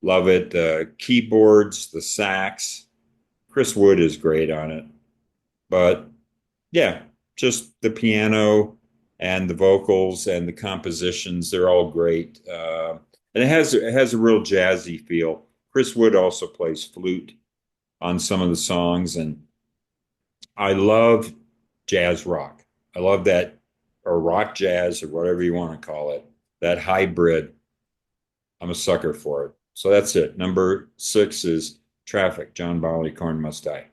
love it. The keyboards, the sax. Chris Wood is great on it. But yeah, just the piano and the vocals and the compositions, they're all great. And it has a real jazzy feel. Chris Wood also plays flute on some of the songs, and I love jazz rock. I love that, or rock jazz, or whatever you want to call it. That hybrid. I'm a sucker for it. So that's it. Number 6 is Traffic. John Barleycorn Must Die.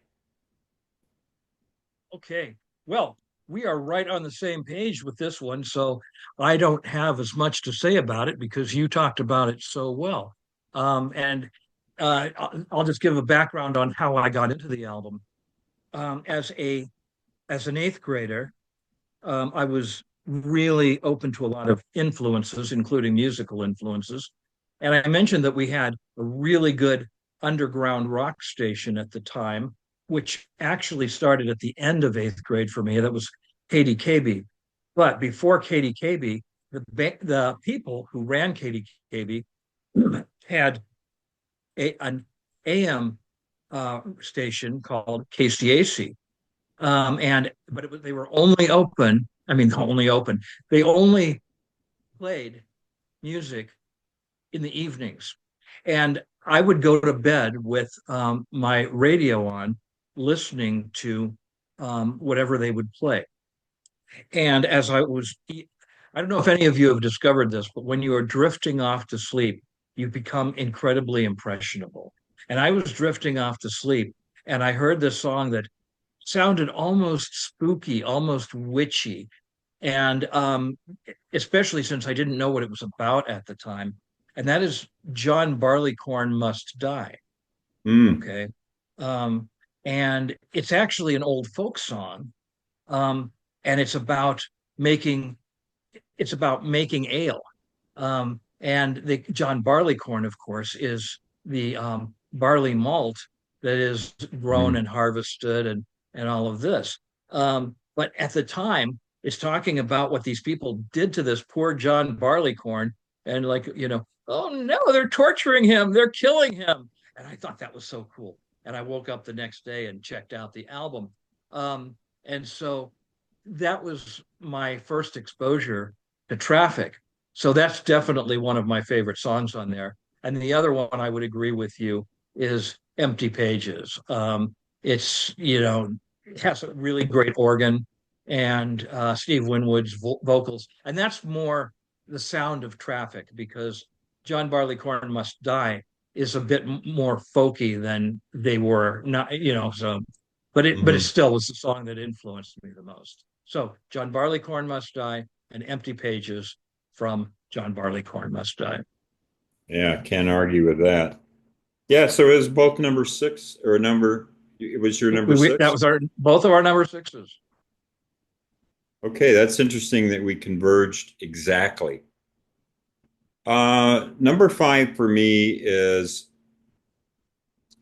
Okay. Well, we are right on the same page with this one, so I don't have as much to say about it because you talked about it so well. And I'll just give a background on how I got into the album. As an eighth grader, I was really open to a lot of influences, including musical influences. And I mentioned that we had a really good underground rock station at the time, which actually started at the end of eighth grade for me. That was KDKB. But before KDKB, the people who ran KDKB had an AM station called KCAC, they were only open. I mean, only open. They only played music in the evenings, and I would go to bed with my radio on, listening to whatever they would play. And as I don't know if any of you have discovered this, but when you are drifting off to sleep, you become incredibly impressionable. And I was drifting off to sleep, and I heard this song that sounded almost spooky, almost witchy. And especially since I didn't know what it was about at the time. And that is John Barleycorn Must Die. Mm, Okay. Um, and it's actually an old folk song. Um, and making it's about making ale. And the John Barleycorn, of course, is the barley malt that is grown mm, and harvested and all of this. But at the time, it's talking about what these people did to this poor John Barleycorn, and oh no, they're torturing him, they're killing him. And I thought that was so cool. And I woke up the next day and checked out the album. And so that was my first exposure to Traffic. So that's definitely one of my favorite songs on there. And the other one I would agree with you is Empty Pages. It has a really great organ and Steve Winwood's vocals. And that's more the sound of Traffic because John Barleycorn Must Die is a bit more folky than they were. Not, so, but it Hmm. still was the song that influenced me the most. So John Barleycorn Must Die and Empty Pages from John Barleycorn Must Die. Yeah, can't argue with that. Yeah, so it was both number six or number, it was your number That six? was our both of our number sixes. Okay, that's interesting that we converged exactly. Number five for me is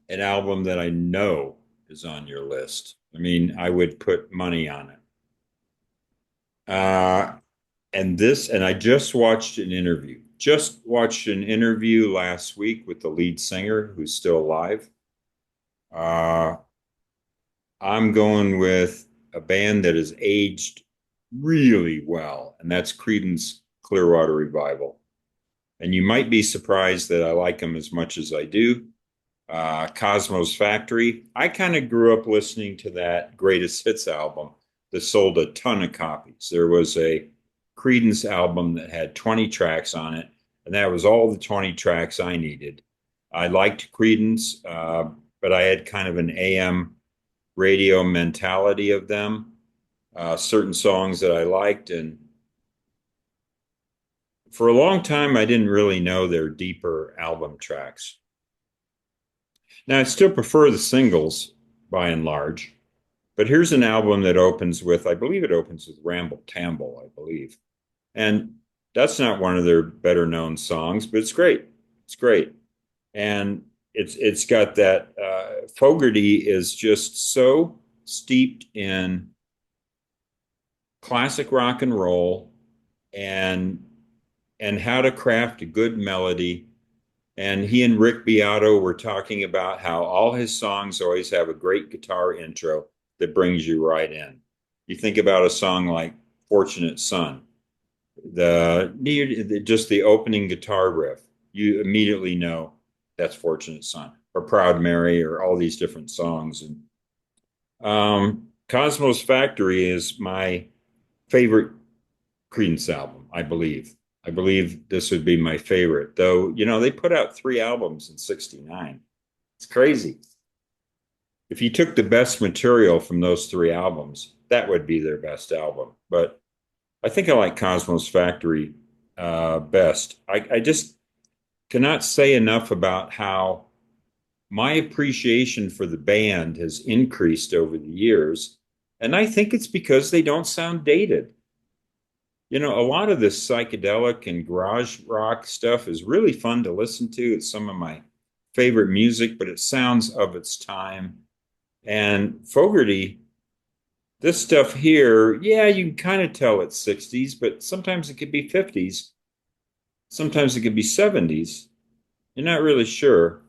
an album that I know is on your list. I mean, I would put money on it. Uh, and I just watched an interview last week with the lead singer who's still alive. Uh, I'm going with a band that has aged really well, and that's Creedence Clearwater Revival. And you might be surprised that I like them as much as I do. Cosmo's Factory. I kind of grew up listening to that greatest hits album that sold a ton of copies. There was a Creedence album that had 20 tracks on it, and that was all the 20 tracks I needed. I liked Creedence, but I had kind of an AM radio mentality of them. Certain songs that I liked, and for a long time, I didn't really know their deeper album tracks. Now, I still prefer the singles by and large, but here's an album that opens with, I believe it opens with Ramble Tamble, I believe. And that's not one of their better known songs, but it's great. It's great. And it's got that Fogerty is just so steeped in classic rock and roll and how to craft a good melody. And he and Rick Beato were talking about how all his songs always have a great guitar intro that brings you right in. You think about a song like Fortunate Son, just the opening guitar riff, you immediately know that's Fortunate Son or Proud Mary or all these different songs. And Cosmos Factory is my favorite Creedence album, I believe. I believe this would be my favorite, though, they put out three albums in 69. It's crazy. If you took the best material from those three albums, that would be their best album. But I think I like Cosmos Factory best. I just cannot say enough about how my appreciation for the band has increased over the years. And I think it's because they don't sound dated. A lot of this psychedelic and garage rock stuff is really fun to listen to. It's some of my favorite music, but it sounds of its time. And Fogerty, this stuff here, yeah, you can kind of tell it's 60s, but sometimes it could be 50s. Sometimes it could be 70s. You're not really sure.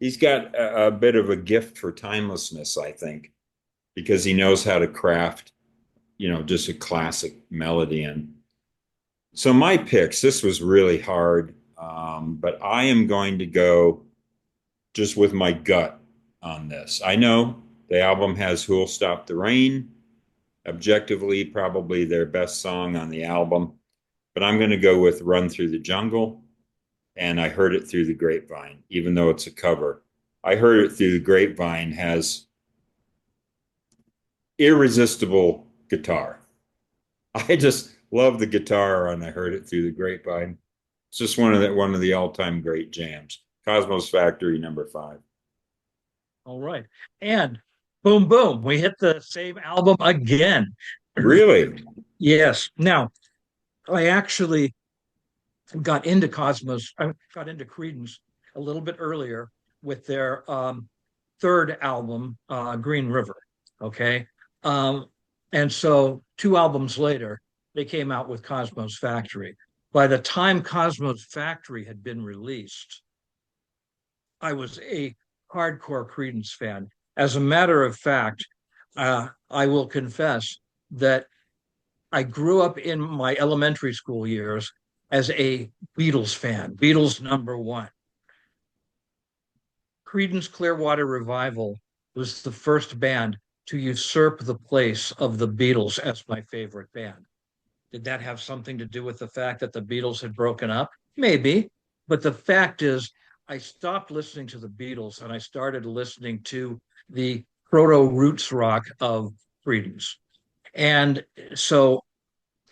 He's got a bit of a gift for timelessness, I think, because he knows how to craft, just a classic melody. And so my picks, this was really hard, but I am going to go just with my gut on this. I know the album has Who'll Stop the Rain, objectively probably their best song on the album, but I'm going to go with Run Through the Jungle, and I Heard It Through the Grapevine, even though it's a cover. I Heard It Through the Grapevine has irresistible guitar. I just love the guitar on I Heard It Through the Grapevine. It's just one of the all-time great jams. Cosmos Factory number five. All right. And boom, boom, we hit the same album again. Really? Yes. Now, I actually I got into Creedence a little bit earlier with their third album, Green River. Okay. Um, and so 2 albums later, they came out with Cosmos Factory. By the time Cosmos Factory had been released, I was a hardcore Creedence fan. As a matter of fact, I will confess that I grew up in my elementary school years as a Beatles fan, Beatles number one. Creedence Clearwater Revival was the first band to usurp the place of the Beatles as my favorite band. Did that have something to do with the fact that the Beatles had broken up? Maybe. But the fact is, I stopped listening to the Beatles and I started listening to the proto roots rock of Creedence. And so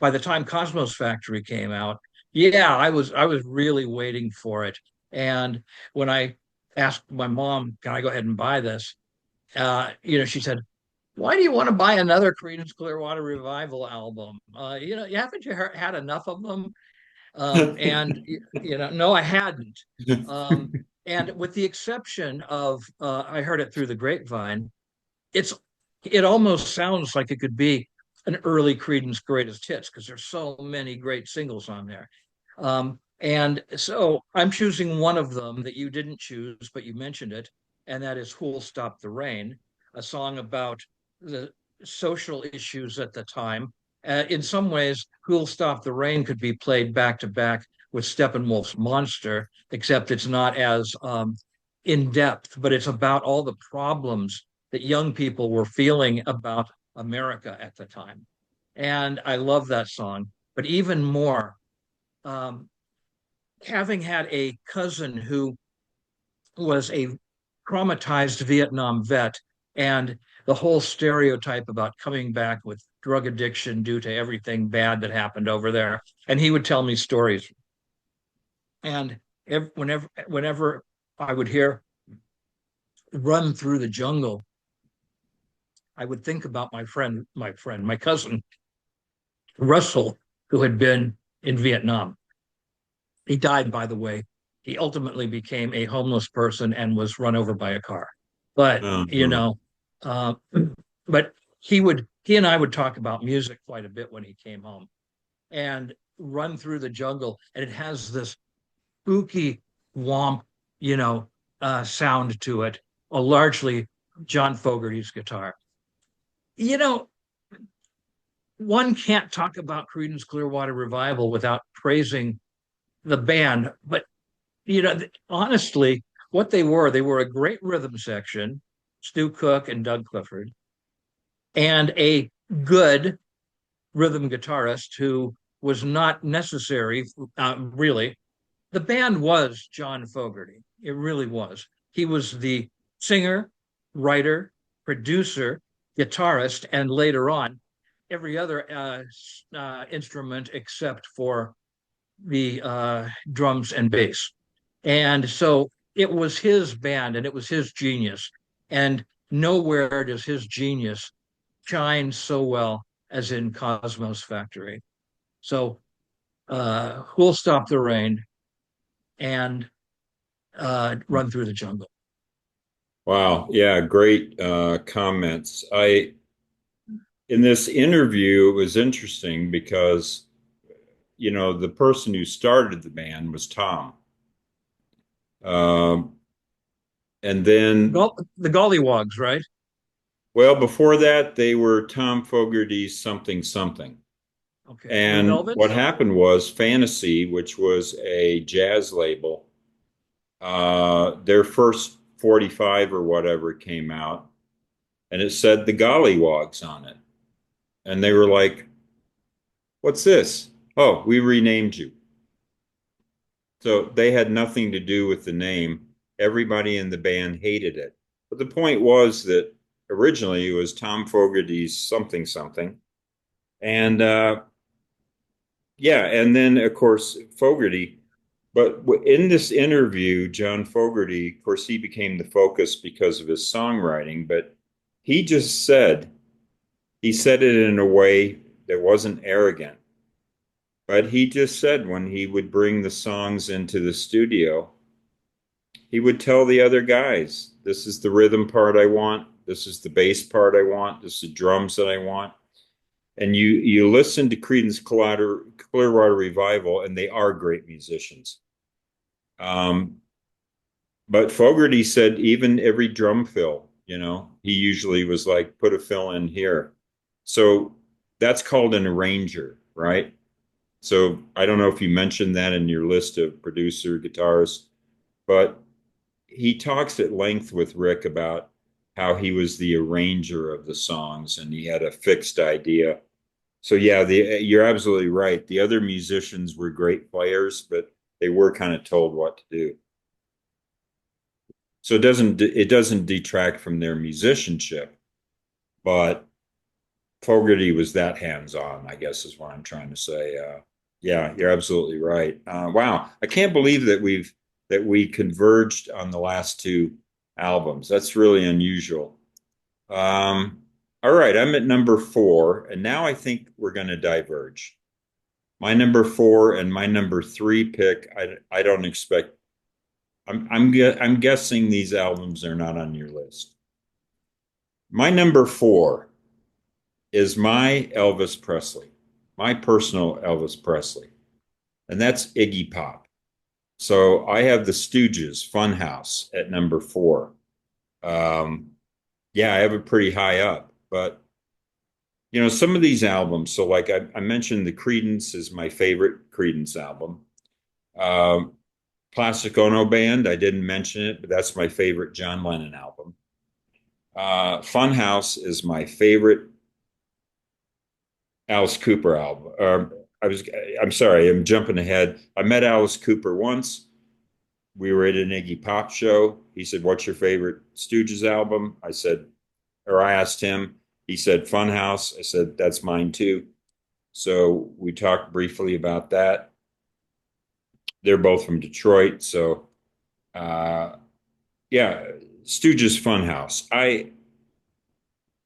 by the time Cosmos Factory came out, yeah, I was really waiting for it. And when I asked my mom, "Can I go ahead and buy this?" She said, "Why do you want to buy another Creedence Clearwater Revival album? Haven't you had enough of them?" And no, I hadn't. Um, and with the exception of, I heard it through the grapevine. It's it almost sounds like it could be an early Creedence greatest hits because there's so many great singles on there. And so I'm choosing one of them that you didn't choose, but you mentioned it, and that is "Who'll Stop the Rain," a song about the social issues at the time. In some ways, "Who'll Stop the Rain" could be played back to back with Steppenwolf's "Monster," except it's not as in depth, but it's about all the problems that young people were feeling about America at the time. And I love that song. But even more, um, having had a cousin who was a traumatized Vietnam vet, and the whole stereotype about coming back with drug addiction due to everything bad that happened over there. And he would tell me stories. And whenever I would hear "Run Through the Jungle," I would think about my cousin Russell, who had been in Vietnam. He died, by the way. He ultimately became a homeless person and was run over by a car. But, Uh-huh. uh, but he and I would talk about music quite a bit when he came home, and "Run Through the Jungle. And it has this spooky womp, sound to it, largely John Fogerty's guitar. You know, one can't talk about Creedence Clearwater Revival without praising the band. But honestly, what they were a great rhythm section, Stu Cook and Doug Clifford, and a good rhythm guitarist who was not necessary, really. The band was John Fogerty. It really was. He was the singer, writer, producer, guitarist, and later on, every other instrument except for the drums and bass. And so it was his band and it was his genius. And nowhere does his genius shine so well as in Cosmos Factory. So "Who'll Stop the Rain" and "Run Through the Jungle." Wow. Yeah, great comments. In this interview, it was interesting because, the person who started the band was Tom. Um, and then, The Gollywogs, right? well, before that, they were Tom Fogerty's Something Something. Okay. Blue And what Velvets? happened was Fantasy, which was a jazz label, their first 45 or whatever came out, and it said the Gollywogs on it. And they were like, "What's this? Oh, we renamed you." So they had nothing to do with the name. Everybody in the band hated it. But the point was that originally it was Tom Fogerty's Something Something. And yeah, and then of course Fogerty. But in this interview, John Fogerty, of course, he became the focus because of his songwriting, but he just he said it in a way that wasn't arrogant. But he just said when he would bring the songs into the studio, he would tell the other guys, "This is the rhythm part I want. This is the bass part I want. This is the drums that I want." And you listen to Clearwater Revival, and they are great musicians. Um, but Fogerty said even every drum fill, he usually was like, "Put a fill in here." So that's called an arranger, right? So I don't know if you mentioned that in your list of producer guitarists, but he talks at length with Rick about how he was the arranger of the songs and he had a fixed idea. So yeah, you're absolutely right. The other musicians were great players, but they were kind of told what to do. So it doesn't detract from their musicianship, but Fogerty was that hands-on, I guess is what I'm trying to say. Yeah, you're absolutely right. Wow, I can't believe that we converged on the last two albums. That's really unusual. Um, all right, I'm at number four, and now I think we're going to diverge. My number four and my number three pick, I don't expect. I'm guessing these albums are not on your list. My number four is my Elvis Presley, my personal Elvis Presley, and that's Iggy Pop. So I have the Stooges Funhouse at number four. Um, yeah, I have it pretty high up, but some of these albums. So like I mentioned, the Creedence is my favorite Creedence album. Um, Plastic Ono Band, I didn't mention it, but that's my favorite John Lennon album. Funhouse is my favorite Alice Cooper album. I'm sorry, I'm jumping ahead. I met Alice Cooper once. We were at an Iggy Pop show. He said, "What's your favorite Stooges album?" I asked him. He said, "Funhouse." I said, "That's mine too." So we talked briefly about that. They're both from Detroit, so uh, yeah, Stooges Funhouse. I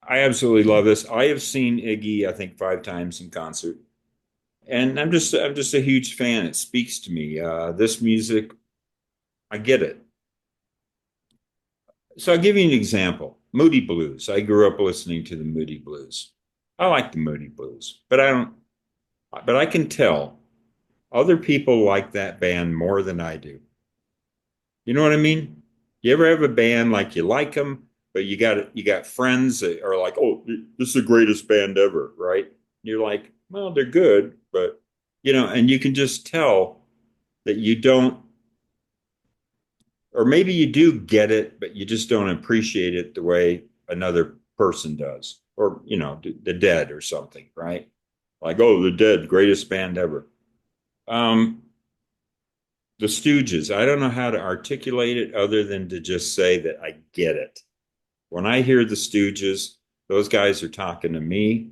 absolutely love this. I have seen Iggy, I think, 5 times in concert, and I'm just a huge fan. It speaks to me. This music, I get it. So I'll give you an example. Moody Blues. I grew up listening to the Moody Blues. I like the Moody Blues, but I don't. But I can tell other people like that band more than I do. You know what I mean? You ever have a band like you like them, but you got friends that are like, "Oh, this is the greatest band ever," right? And you're like, "Well, they're good, but and you can just tell that you don't, or maybe you do get it, but you just don't appreciate it the way another person does, or the Dead or something, right? Like, oh, the Dead, greatest band ever. Um, the Stooges. I don't know how to articulate it other than to just say that I get it. When I hear the Stooges, those guys are talking to me,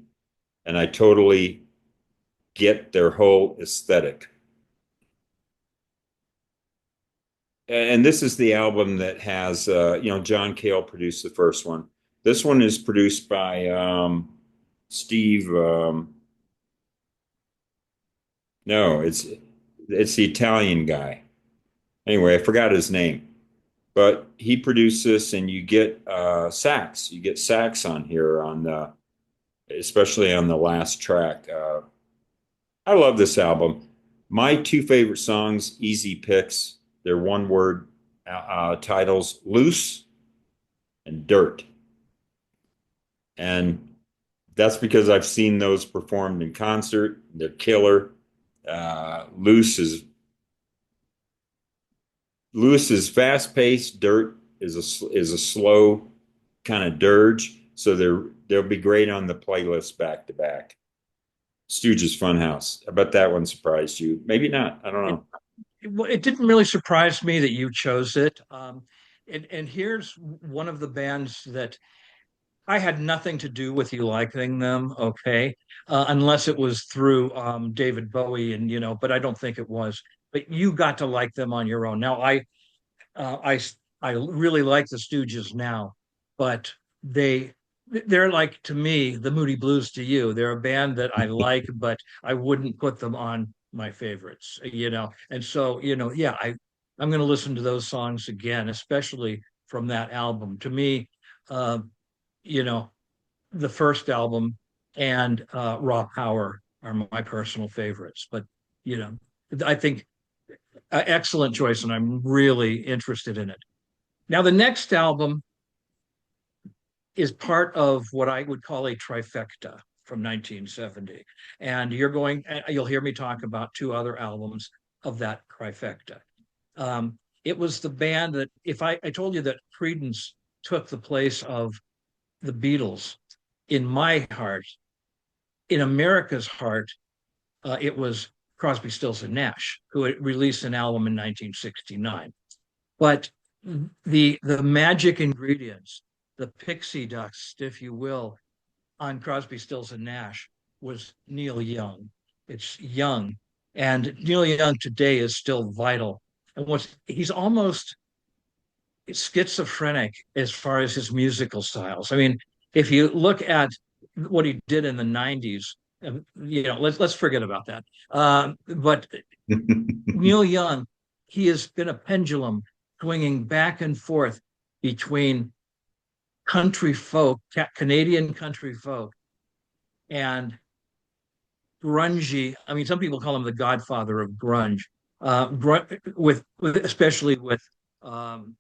and I totally get their whole aesthetic. And this is the album that has, John Cale produced the first one. This one is produced by Steve. No, it's the Italian guy. Anyway, I forgot his name, but he produced this, and you get sax. You get sax on here especially on the last track. I love this album. My two favorite songs, easy picks. They're one word titles: "Loose" and "Dirt." And that's because I've seen those performed in concert. They're killer. Loose is fast paced. Dirt is a slow kind of dirge. So they'll be great on the playlist back to back. Stooges Funhouse. I bet that one surprised you. Maybe not. I don't It, know. it didn't really surprise me that you chose it. And here's one of the bands that I had nothing to do with you liking them, okay, unless it was through David Bowie, and but I don't think it was. But you got to like them on your own. Now, uh, I I really like the Stooges now, but they're like, to me, the Moody Blues to you. They're a band that I like, but I wouldn't put them on my favorites, And so, yeah, I'm going to listen to those songs again, especially from that album. To me, uh, you know, the first album and Raw Power are my personal favorites. But you know, I think excellent choice, and I'm really interested in it. Now, the next album is part of what I would call a trifecta from 1970. And you'll hear me talk about two other albums of that trifecta. It was the band that, if I told you that Creedence took the place of the Beatles in my heart, in America's heart, it was Crosby, Stills, and Nash, who had released an album in 1969. But the magic ingredients, the pixie dust, if you will, on Crosby, Stills and Nash was Neil Young. It's Young, and Neil Young today is still vital. And what's he's almost schizophrenic as far as his musical styles. I mean, if you look at what he did in the '90s, let's forget about that. But Neil Young, he has been a pendulum swinging back and forth between country folk, Canadian country folk, and grungy. I mean, some people call him the godfather of grunge, with especially with um,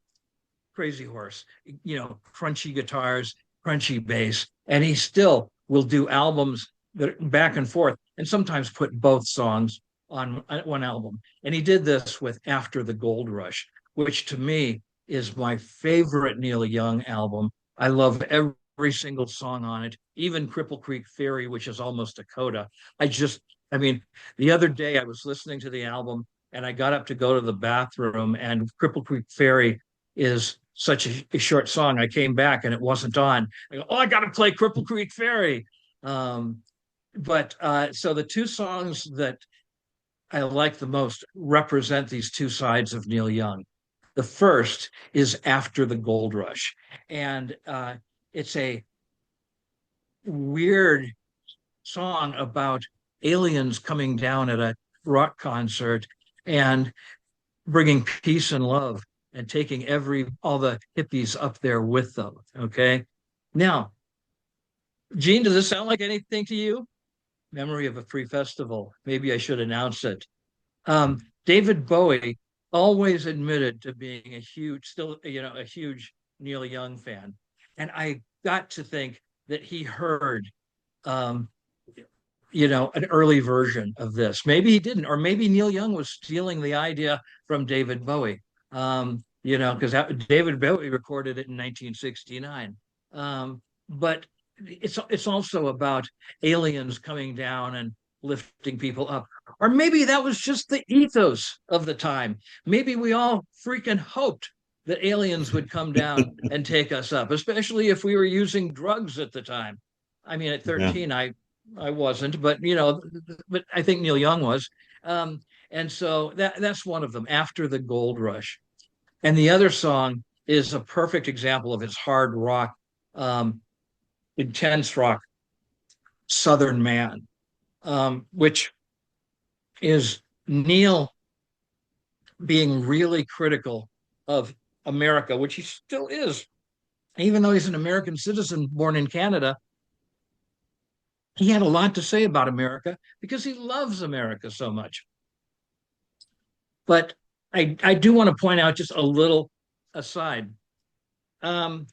Crazy Horse, crunchy guitars, crunchy bass, and he still will do albums that back and forth, and sometimes put both songs on one album. And he did this with After the Gold Rush, which to me is my favorite Neil Young album. I love every single song on it, even Cripple Creek Theory, which is almost a coda. I mean, the other day I was listening to the album and I got up to go to the bathroom, and Cripple Creek Ferry is such a short song. I came back and it wasn't on. I go, oh, I got to play Cripple Creek Ferry. Um, but so the two songs that I like the most represent these two sides of Neil Young. The first is After the Gold Rush, and it's a weird song about aliens coming down at a rock concert and bringing peace and love and taking all the hippies up there with them. Okay. Now, Gene, does this sound like anything to you? Memory of a Free Festival. Maybe I should announce it. David Bowie always admitted to being a huge Neil Young fan. And I got to think that he heard um, an early version of this. Maybe he didn't, or maybe Neil Young was stealing the idea from David Bowie. Because David Bowie recorded it in 1969. But it's also about aliens coming down and lifting people up. Or maybe that was just the ethos of the time. Maybe we all freaking hoped that aliens would come down and take us up, especially if we were using drugs at the time. I mean, at Yeah. 13, I wasn't, but I think Neil Young was. And so that's one of them, After the Gold Rush. And the other song is a perfect example of his hard rock, um, intense rock, Southern Man, which is Neil being really critical of America, which he still is. Even though he's an American citizen born in Canada, he had a lot to say about America because he loves America so much. But I do want to point out just a little aside. Um,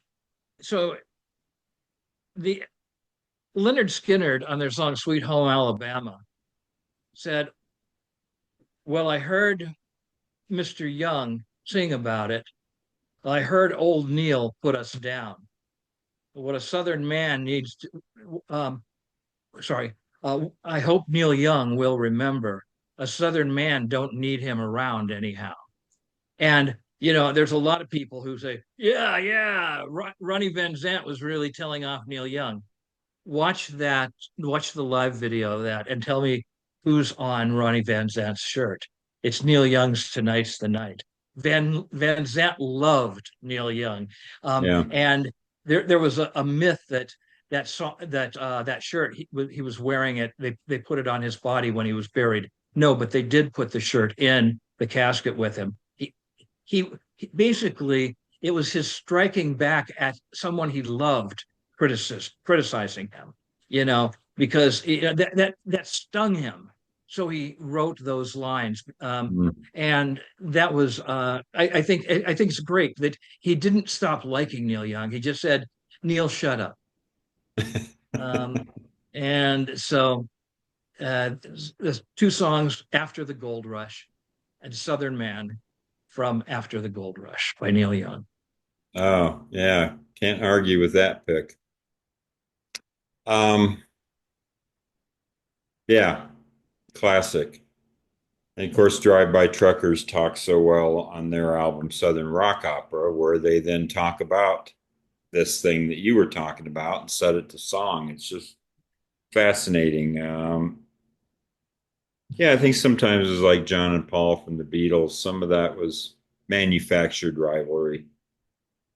so the Leonard Skinner on their song Sweet Home Alabama said, well, I heard Mr. Young sing about it. I heard old Neil put us down. What a Southern man needs to, sorry, I hope Neil Young will remember a Southern man don't need him around anyhow. And there's a lot of people who say, yeah, Ronnie Van Zant was really telling off Neil Young. Watch that, watch the live video of that, and tell me who's on Ronnie Van Zant's shirt. It's Neil Young's Tonight's the Night. Van Zant loved Neil Young, Yeah. and there was a myth that shirt he was wearing it. They put it on his body when he was buried. No, but they did put the shirt in the casket with him. He basically, it was his striking back at someone he loved criticizing him, because that stung him. So he wrote those lines, Mm. and that was I think it's great that he didn't stop liking Neil Young. He just said, "Neil, shut up." Um, and so there's two songs, After the Gold Rush and Southern Man, from After the Gold Rush by Neil Young. Oh, yeah. Can't argue with that pick. Um, yeah, classic. And of course, Drive-By Truckers talk so well on their album Southern Rock Opera, where they then talk about this thing that you were talking about and set it to song. It's just fascinating. Yeah, I think sometimes it's like John and Paul from the Beatles. Some of that was manufactured rivalry.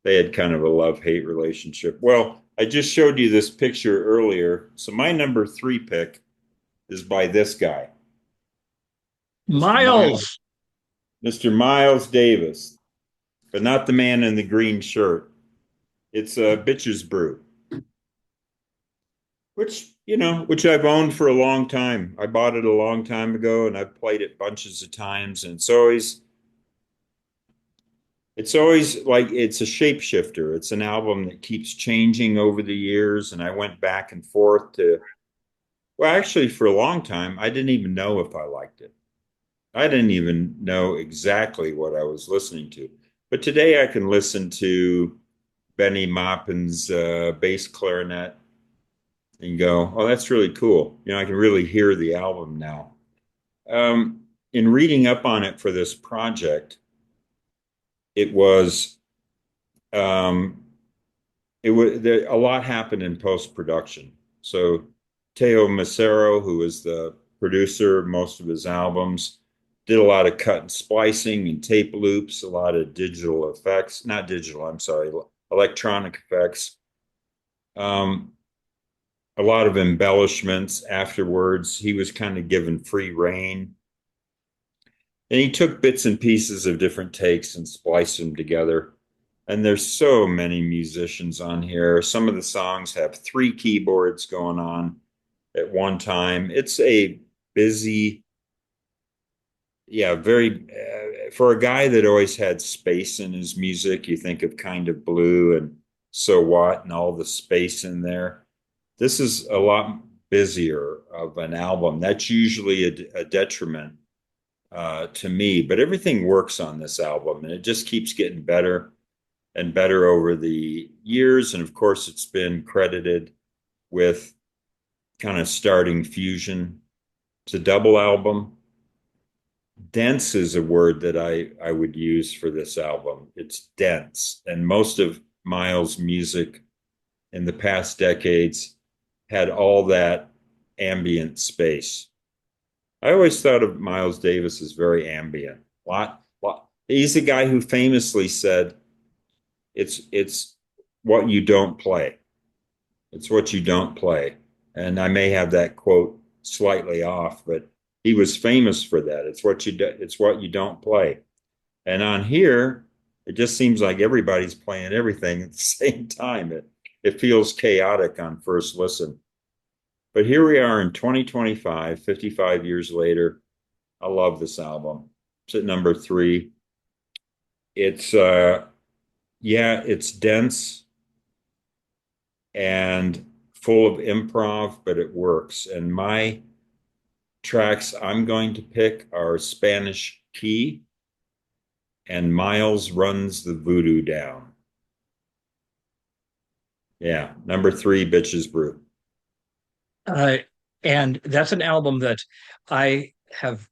They had kind of a love-hate relationship. Well, I just showed you this picture earlier. So my number three pick is by this guy, Mr. Miles, Miles. Mr. Miles Davis, but not the man in the green shirt. It's a Bitches Brew, which I've owned for a long time. I bought it a long time ago, and I've played it bunches of times, and it's always like it's a shapeshifter. It's an album that keeps changing over the years, and I went back and forth to, well, actually, for a long time, I didn't even know if I liked it. I didn't even know exactly what I was listening to. But today I can listen to Benny Maupin's bass clarinet and go, oh, that's really cool. I can really hear the album now. In reading up on it for this project, it was um, a lot happened in post production. So Teo Macero, who was the producer of most of his albums, did a lot of cut and splicing and tape loops, a lot of digital effects, not digital, I'm sorry, electronic effects, um, a lot of embellishments afterwards. He was kind of given free reign. And he took bits and pieces of different takes and spliced them together. And there's so many musicians on here. Some of the songs have three keyboards going on at one time. It's a busy, yeah, for a guy that always had space in his music, you think of Kind of Blue and So What and all the space in there. This is a lot busier of an album. That's usually a detriment to me, but everything works on this album and it just keeps getting better and better over the years. And of course, it's been credited with kind of starting fusion. It's a double album. Dense is a word that I would use for this album. It's dense. And most of Miles' music in the past decades had all that ambient space. I always thought of Miles Davis as very ambient. He's a guy who famously said, it's what you don't play. It's what you don't play. And I may have that quote slightly off, but he was famous for that. It's what you don't play. And on here, it just seems like everybody's playing everything at the same time. It feels chaotic on first listen. But here we are in 2025, 55 years later. I love this album. It's at number three. It's yeah, it's dense and full of improv, but it works. And my tracks I'm going to pick are Spanish Key and Miles Runs the Voodoo Down. Yeah, number three, Bitches Brew. Uh, and that's an album that I have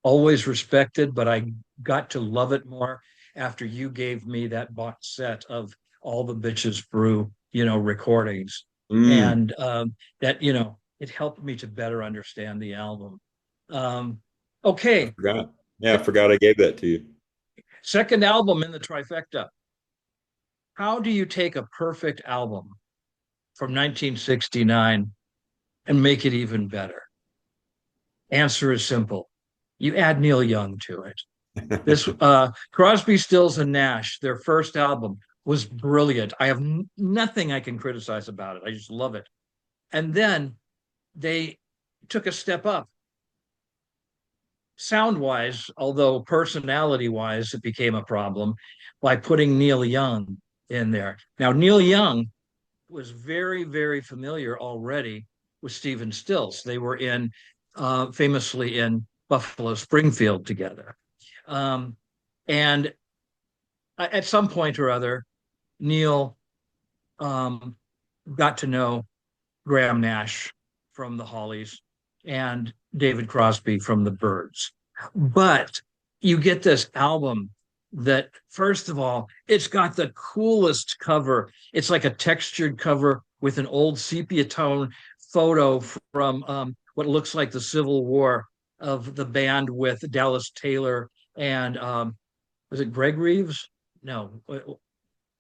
always respected, but I got to love it more after you gave me that box set of all the Bitches Brew, recordings. Mm, And that, it helped me to better understand the album. Um, I okay, forgot. Yeah, I forgot I gave that to you. second album in the trifecta. How do you take a perfect album from 1969 and make it even better? Answer is simple. You add Neil Young to it. This Crosby, Stills, and Nash, their first album, was brilliant. I have nothing I can criticize about it. I just love it. And then they took a step up sound wise, although personality wise, it became a problem by putting Neil Young in there. Now, Neil Young was very, very familiar already with Stephen Stills. They were famously in Buffalo Springfield together. Um, and at some point or other, Neil um, got to know Graham Nash from the Hollies and David Crosby from the Byrds. But you get this album that, first of all, it's got the coolest cover. It's like a textured cover with an old sepia tone photo from what looks like the Civil War of the band with Dallas Taylor and was it Greg Reeves? No,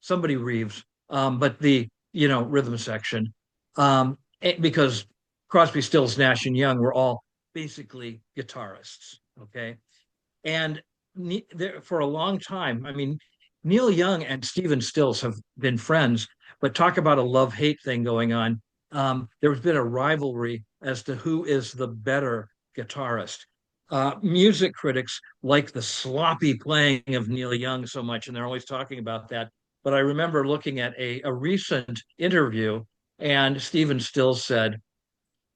somebody Reeves. But the rhythm section, because Crosby, Stills, Nash and Young were all basically guitarists. Okay, and for a long time, I mean, Neil Young and Stephen Stills have been friends, but talk about a love-hate thing going on. There's been a rivalry as to who is the better guitarist. Music critics like the sloppy playing of Neil Young so much, and they're always talking about that. But I remember looking at a recent interview, and Stephen Stills said,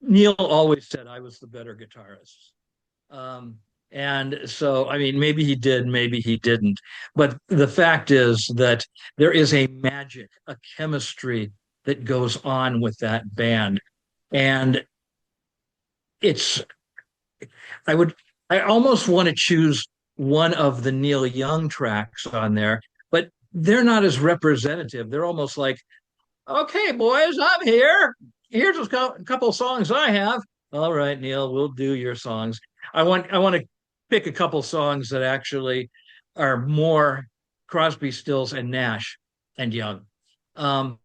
Neil always said I was the better guitarist. Um, and so, I mean, maybe he did, maybe he didn't. But the fact is that there is a magic, a chemistry that goes on with that band. And it's, I almost want to choose one of the Neil Young tracks on there, but they're not as representative. They're almost like, okay, boys, I'm here. Here's a couple of songs I have. All right, Neil, we'll do your songs. I want to pick a couple songs that actually are more Crosby, Stills, and Nash and Young. Um,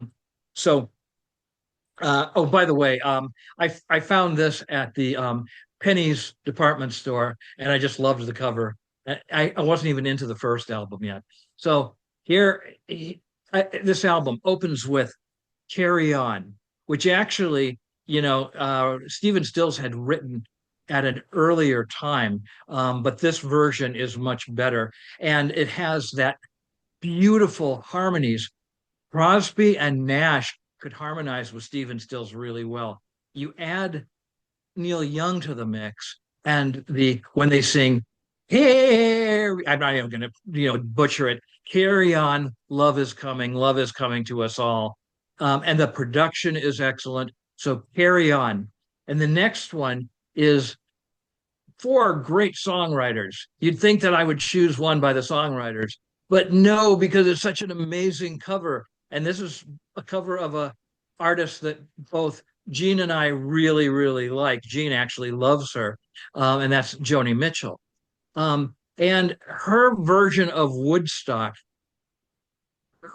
so, oh, by the way, I found this at the Penny's department store, and I just loved the cover. I wasn't even into the first album yet. So here, this album opens with Carry On, which actually, Stephen Stills had written at an earlier time, but this version is much better. And it has that beautiful harmonies. Crosby and Nash could harmonize with Stephen Stills really well. You add Neil Young to the mix, and when they sing, "Hey," I'm not even going to butcher it. Carry on, love is coming to us all, and the production is excellent. So carry on, and the next one is four great songwriters. You'd think that I would choose one by the songwriters, but no, because it's such an amazing cover, and this is a cover of a artist that both Gene and I really, really like. Gene actually loves her, and that's Joni Mitchell. And her version of Woodstock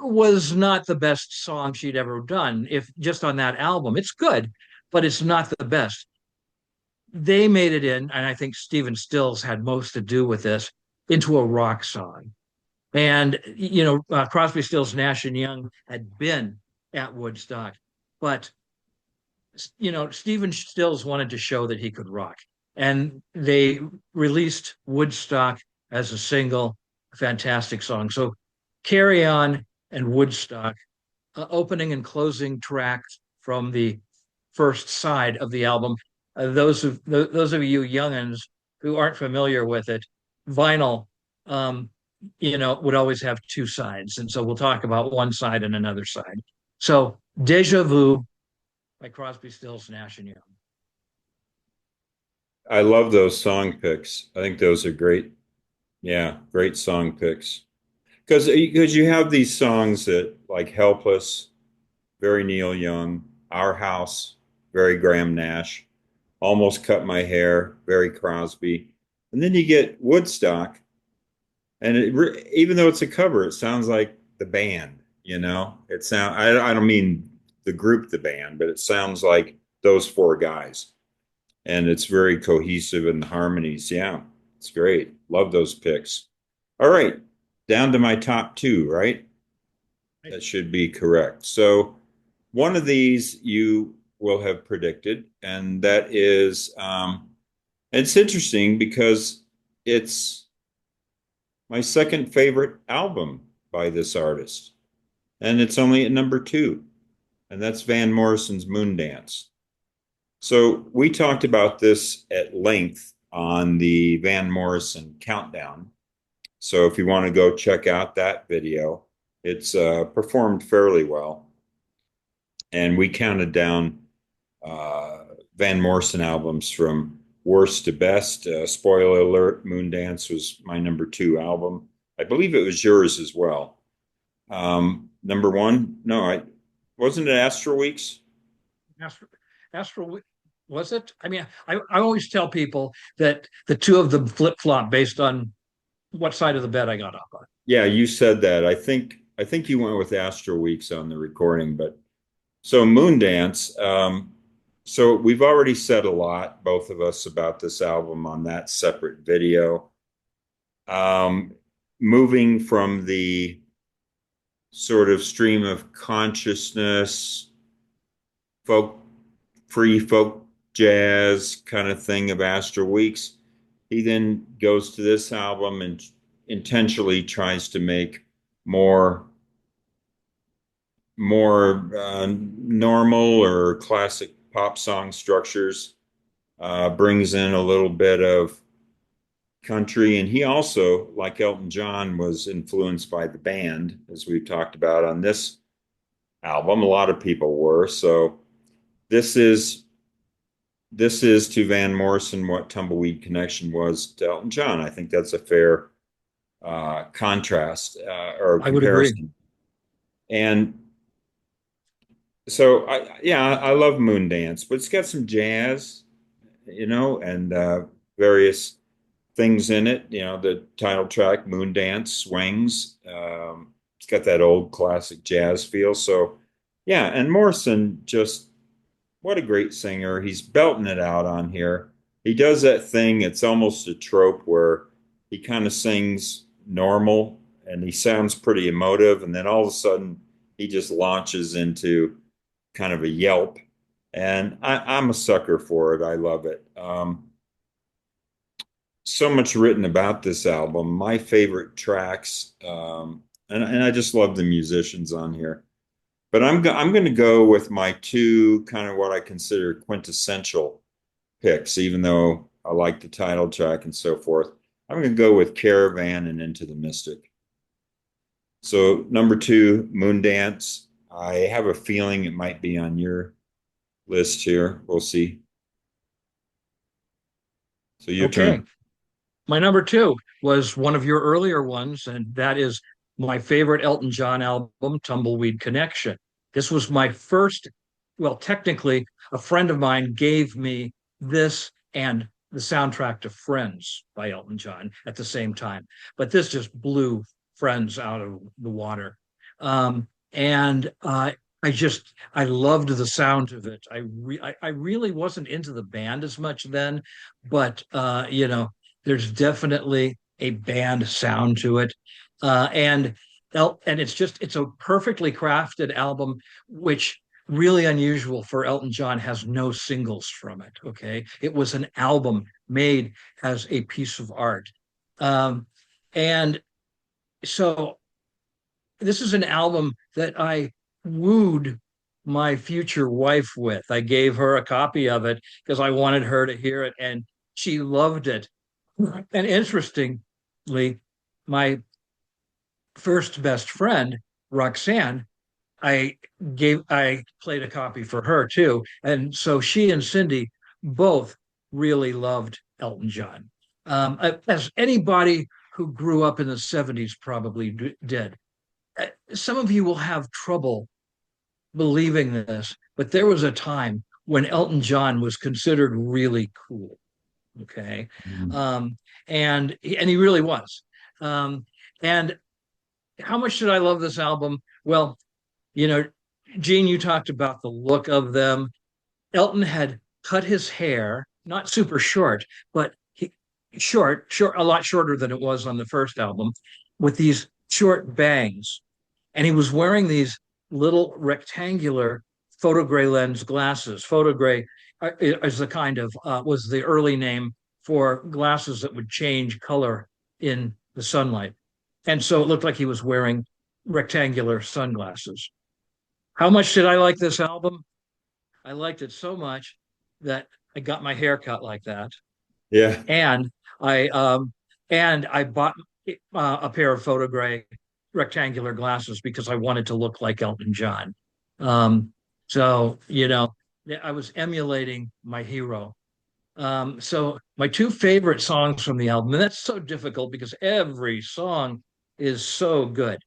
was not the best song she'd ever done. If just on that album, it's good, but it's not the best. They made it in, and I think Stephen Stills had most to do with this, into a rock song. And Crosby, Stills, Nash and Young had been at Woodstock, but Stephen Stills wanted to show that he could rock, and they released Woodstock as a single. Fantastic song. So, Carry On and Woodstock, opening and closing tracks from the first side of the album. Those of you youngins who aren't familiar with it, vinyl, would always have two sides, and so we'll talk about one side and another side. So, Deja Vu by Crosby, Stills, Nash and Young. I love those song picks. I think those are great. Yeah, great song picks. Because you have these songs that like Helpless, very Neil Young, Our House, very Graham Nash, Almost Cut My Hair, very Crosby. And then you get Woodstock, and even though it's a cover, it sounds like the band, you know? I don't mean the group, the band, but it sounds like those four guys. And it's very cohesive in the harmonies. Yeah, it's great. Love those picks. All right, down to my top two, right? That should be correct. So one of these you will have predicted, and that is, it's interesting because it's my second favorite album by this artist, and it's only at number two, and that's Van Morrison's Moondance. So we talked about this at length on the Van Morrison countdown. So if you want to go check out that video, it's performed fairly well. And we counted down Van Morrison albums from worst to best. Spoiler alert, Moondance was my number two album. I believe it was yours as well. Number one, no, I wasn't it Astro Weeks? Astro, Astro was it? I mean, I always tell people that the two of them flip flop based on what side of the bed I got up on. Yeah, you said that. I think you went with Astro Weeks on the recording, but so Moondance. So we've already said a lot, both of us, about this album on that separate video. Um, Moving from the sort of stream of consciousness, folk, free folk jazz kind of thing of Astro Weeks, he then goes to this album and intentionally tries to make more normal or classic pop song structures, brings in a little bit of country. And he also, like Elton John, was influenced by the band, as we've talked about on this album. A lot of people were. So this is this is to Van Morrison what Tumbleweed Connection was to Elton John. I think that's a fair contrast or I would agree. comparison. And so I love Moondance, but it's got some jazz, and various things in it. The title track, Moondance, swings. It's got that old classic jazz feel. So yeah, and Morrison, just what a great singer. He's belting it out on here. He does that thing, it's almost a trope where he kind of sings normal and he sounds pretty emotive, and then all of a sudden he just launches into kind of a yelp. And I'm a sucker for it. I love it. So much written about this album. My favorite tracks, and I just love the musicians on here. But I'm going to go with my two kind of what I consider quintessential picks, even though I like the title track and so forth. I'm going to go with Caravan and Into the Mystic. So number two, Moondance. I have a feeling it might be on your list here. We'll see. So your Okay. turn. My number two was one of your earlier ones, and that is my favorite Elton John album, Tumbleweed Connection. This was my first, well, technically, a friend of mine gave me this and the soundtrack to Friends by Elton John at the same time. But this just blew Friends out of the water. And I loved the sound of it. I really wasn't into the band as much then, but there's definitely a band sound to it. And it's a perfectly crafted album, which really unusual for Elton John, has no singles from it. Okay. It was an album made as a piece of art. And so this is an album that I wooed my future wife with. I gave her a copy of it because I wanted her to hear it, and she loved it. And interestingly, my first best friend, Roxanne, I played a copy for her too. And so she and Cindy both really loved Elton John. As anybody who grew up in the 70s probably did. Some of you will have trouble believing this, but there was a time when Elton John was considered really cool. Okay. Mhm. And he really was. And how much did I love this album? Well, you know, Gene, you talked about the look of them. Elton had cut his hair, not super short, but short, a lot shorter than it was on the first album, with these short bangs. And he was wearing these little rectangular photogray lens glasses. Photogray is the kind of was the early name for glasses that would change color in the sunlight. And so it looked like he was wearing rectangular sunglasses. How much did I like this album? I liked it so much that I got my hair cut like that, Yeah. and I um, I bought a pair of photogray rectangular glasses because I wanted to look like Elton John. Um, so I was emulating my hero. So my two favorite songs from the album, and that's so difficult because every song is so good.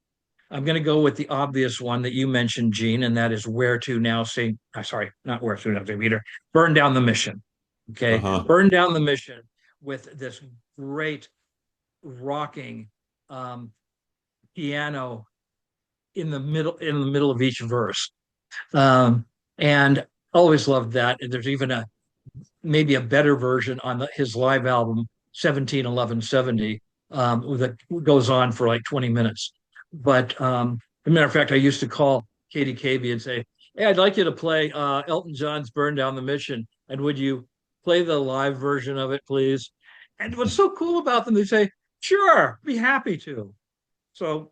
I'm going to go with the obvious one that you mentioned, Gene, and that is Where to Now, St. Sorry, not Where to Now, St. Peter. Burn Down the Mission. Okay. Uh-huh. Burn Down the Mission with this great rocking um, piano in the middle of each verse. Um, and always loved that. And there's even a maybe a better version on his live album 171170 that goes on for like 20 minutes. But as a matter of fact, I used to call Katie Cavey and say, "Hey, I'd like you to play Elton John's Burn Down the Mission. And would you play the live version of it, please?" And what's so cool about them, they say, "Sure, be happy to." So,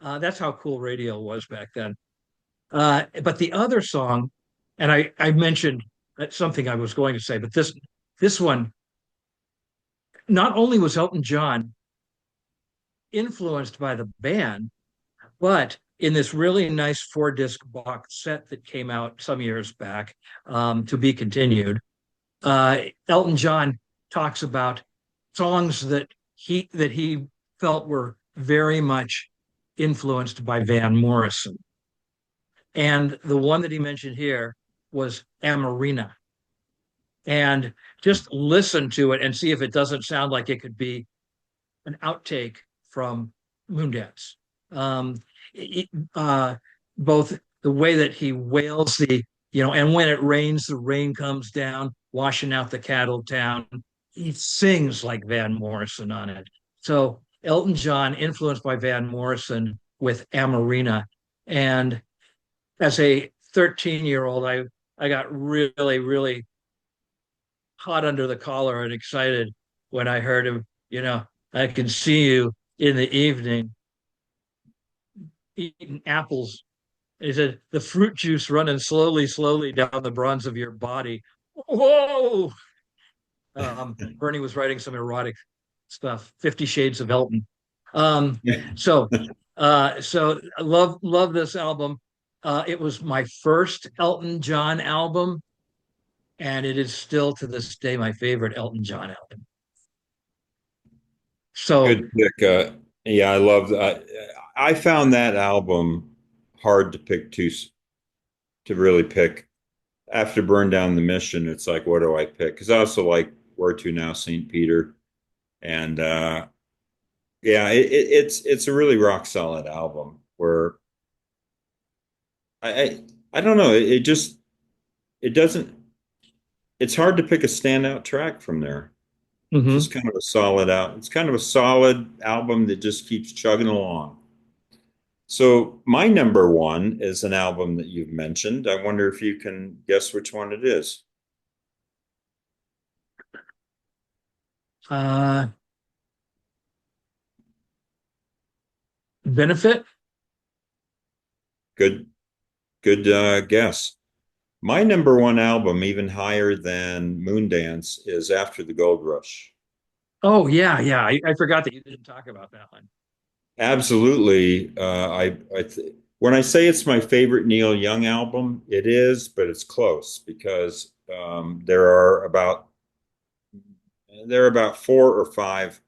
that's how cool radio was back then. But the other song, and I mentioned that's something I was going to say, but this one, not only was Elton John influenced by the band, but in this really nice 4 disc box set that came out some years back, to be continued, Elton John talks about songs that he felt were very much influenced by Van Morrison. And the one that he mentioned here was Amarina. And just listen to it and see if it doesn't sound like it could be an outtake from Moondance. Um, it, Both the way that he wails and when it rains, the rain comes down, washing out the cattle town. He sings like Van Morrison on it. So Elton John, influenced by Van Morrison with Amarina. And as a 13-year-old, I got really, really hot under the collar and excited when I heard him, I can see you in the evening eating apples. He said, the fruit juice running slowly, slowly down the bronze of your body. Whoa. Bernie was writing some erotic stuff, 50 Shades of Elton. Um, Yeah. so, so I love this album. It was my first Elton John album, and it is still to this day my favorite Elton John album. So, Good pick. Yeah, I love that. I found that album hard to pick to really pick. After Burn Down the Mission, it's like, what do I pick? Because I also like Where to Now, St. Peter, and yeah, it's a really rock solid album. Where I I, I don't know, it just it doesn't. It's hard to pick a standout track from there. It's mhm. just kind of a solid out. It's kind of a solid album that just keeps chugging along. So my number one is an album that you've mentioned. I wonder if you can guess which one it is. uh, Benefit. Good, good guess. My number one album, even higher than Moondance, is After the Gold Rush. Oh yeah, yeah. I forgot that you didn't talk about that one. Absolutely. When I say it's my favorite Neil Young album, it is, but it's close because there are about 4 or 5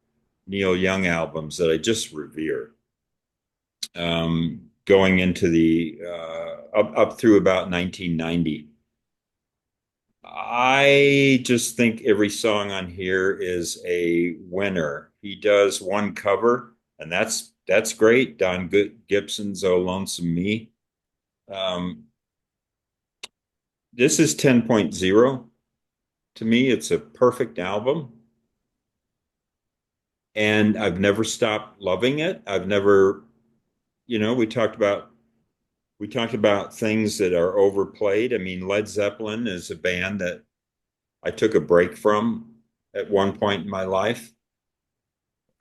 Neil Young albums that I just revere. Going into the up through about 1990. I just think every song on here is a winner. He does one cover, and that's great. Gibson's "Oh Lonesome Me." Um, this is 10.0. To me, it's a perfect album, and I've never stopped loving it. I've never, we talked about things that are overplayed. I mean, Led Zeppelin is a band that I took a break from at one point in my life.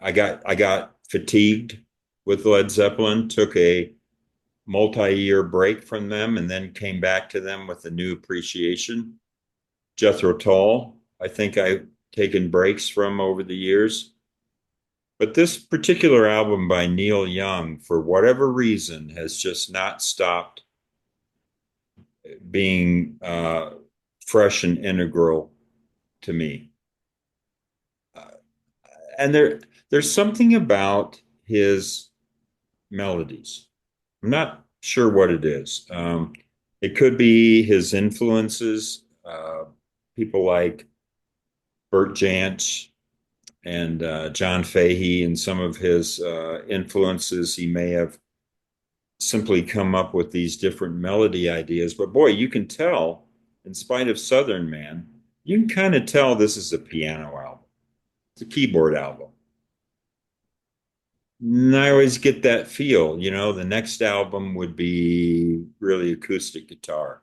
I got fatigued with Led Zeppelin, took a multi-year break from them, and then came back to them with a new appreciation. Jethro Tull, I think I've taken breaks from over the years. But this particular album by Neil Young, for whatever reason, has just not stopped being fresh and integral to me. Uh, and there's something about his melodies. I'm not sure what it is. It could be his influences, people like Bert Jansch and John Fahey, and some of his influences. He may have simply come up with these different melody ideas. But boy, you can tell, in spite of Southern Man, you can kind of tell this is a piano album. It's a keyboard album. And I always get that feel, the next album would be really acoustic guitar.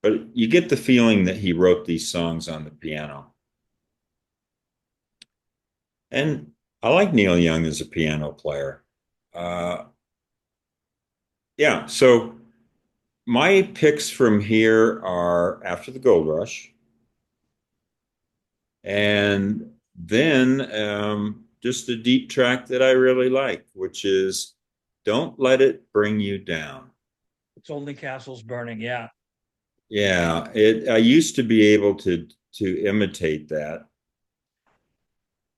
But you get the feeling that he wrote these songs on the piano. And I like Neil Young as a piano player. Uh, yeah, so my picks from here are After the Gold Rush, and then just a deep track that I really like, which is Don't Let It Bring You Down. It's only castles burning. Yeah. Yeah, I used to be able to imitate that.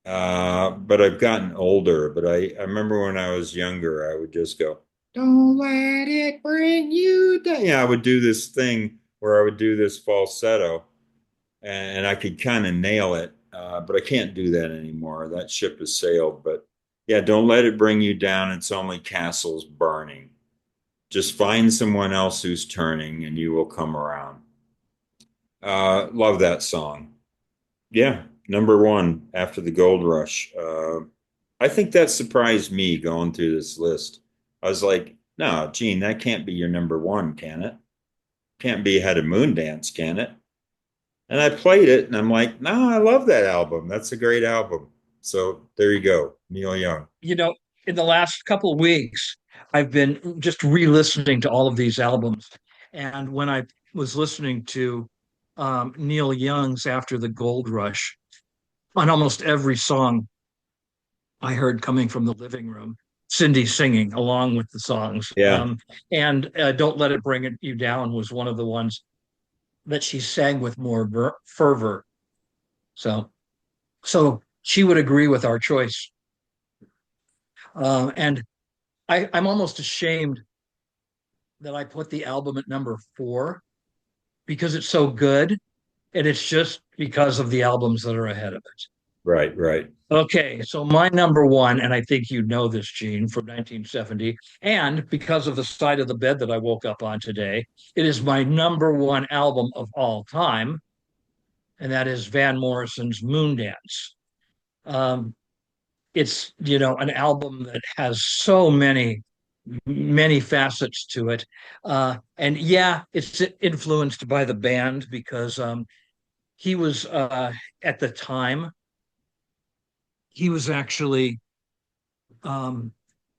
But I've gotten older. But I remember when I was younger, I would just go, "Don't let it bring you down." Yeah, I would do this thing where I would do this falsetto, and I could kind of nail it. But I can't do that anymore. That ship has sailed. But yeah, don't let it bring you down. It's only castles burning. Just find someone else who's turning, and you will come around. Love that song. Yeah, number one after the gold rush. I think that surprised me going through this list. I was like, no, Gene, that can't be your number one, can it? Can't be ahead of Moondance, can it? And I played it and I'm like, no, I love that album. That's a great album. So there you go, Neil Young. You know, in the last couple of weeks, I've been just re-listening to all of these albums. And when I was listening to Neil Young's After the Gold Rush, on almost every song I heard coming from the living room, Cindy singing along with the songs. Yeah. And Don't Let It Bring You Down was one of the ones that she sang with more fervor. So, so she would agree with our choice. And I'm almost ashamed that I put the album at number 4 because it's so good. And it's just because of the albums that are ahead of it. Right, right. Okay, so my number one, and I think you know this, Gene, from 1970, and because of the side of the bed that I woke up on today, it is my number one album of all time, and that is Van Morrison's Moondance. Um, it's, an album that has so many facets to it. And yeah, it's influenced by the band because he was at the time he was actually um,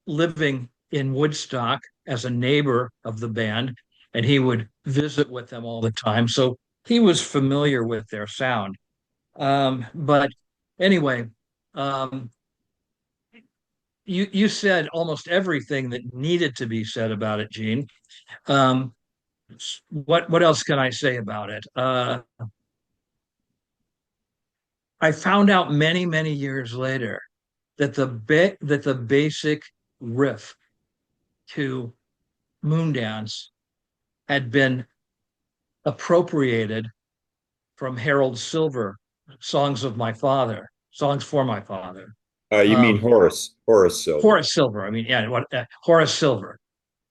living in Woodstock as a neighbor of the band, and he would visit with them all the time. So he was familiar with their sound. But anyway, um, you said almost everything that needed to be said about it, Gene. Um, what else can I say about it? I found out many years later that the basic riff to Moondance had been appropriated from Harold Silver, songs of my father, songs for my father. You mean Um, Horace Silver. Horace Silver. I mean, yeah, Horace Silver.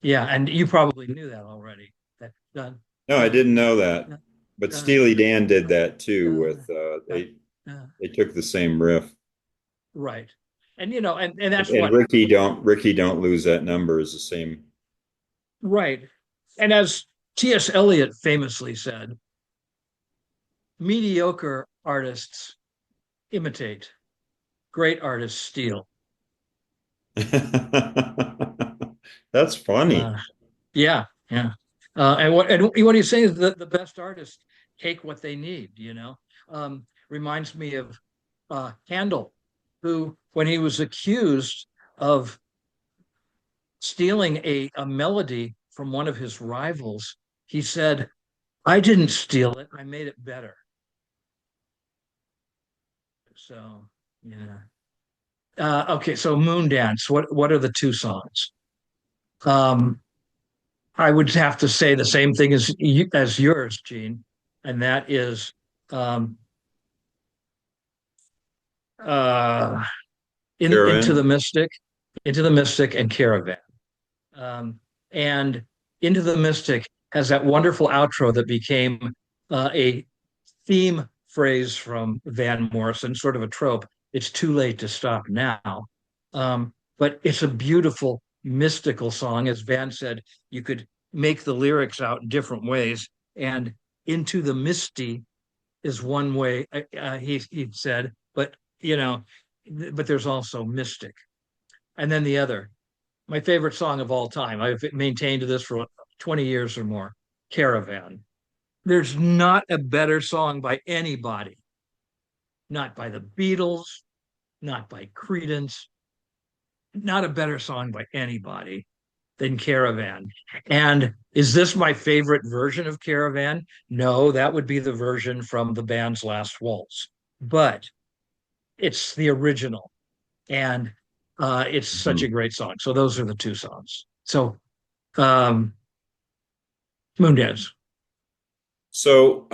Yeah, and you probably knew that already. That done, No, I done, didn't know that. done, But done, Steely Dan did that too with done, done. they took the same riff. Right. And and that's And what Ricky don't lose that number is the same. right. And as T.S. Eliot famously said, mediocre artists imitate, great artists steal. That's funny. Uh, yeah, yeah. And what he's saying is that the best artists take what they need. Reminds me of Handel, who, when he was accused of stealing a melody from one of his rivals, he said, "I didn't steal it. I made it better." So yeah. Okay, so Moondance. What are the two songs? Um, I would have to say the same thing as yours, Gene, and that is um, uh, into the Caravan. Mystic, into the Mystic, and Caravan. Um, and Into the Mystic has that wonderful outro that became a theme phrase from Van Morrison, sort of a trope. It's too late to stop now. But it's a beautiful, mystical song. As Van said, you could make the lyrics out in different ways. And Into the Misty is one way, he said, but, but there's also mystic. And then the other, my favorite song of all time, I've maintained this for 20 years or more, Caravan. There's not a better song by anybody, not by the Beatles, not by Creedence, not a better song by anybody than Caravan. And is this my favorite version of Caravan? No, that would be the version from the band's Last Waltz. But it's the original, and it's such a Mhm. great song. So those are the two songs. So um, Moondance. So,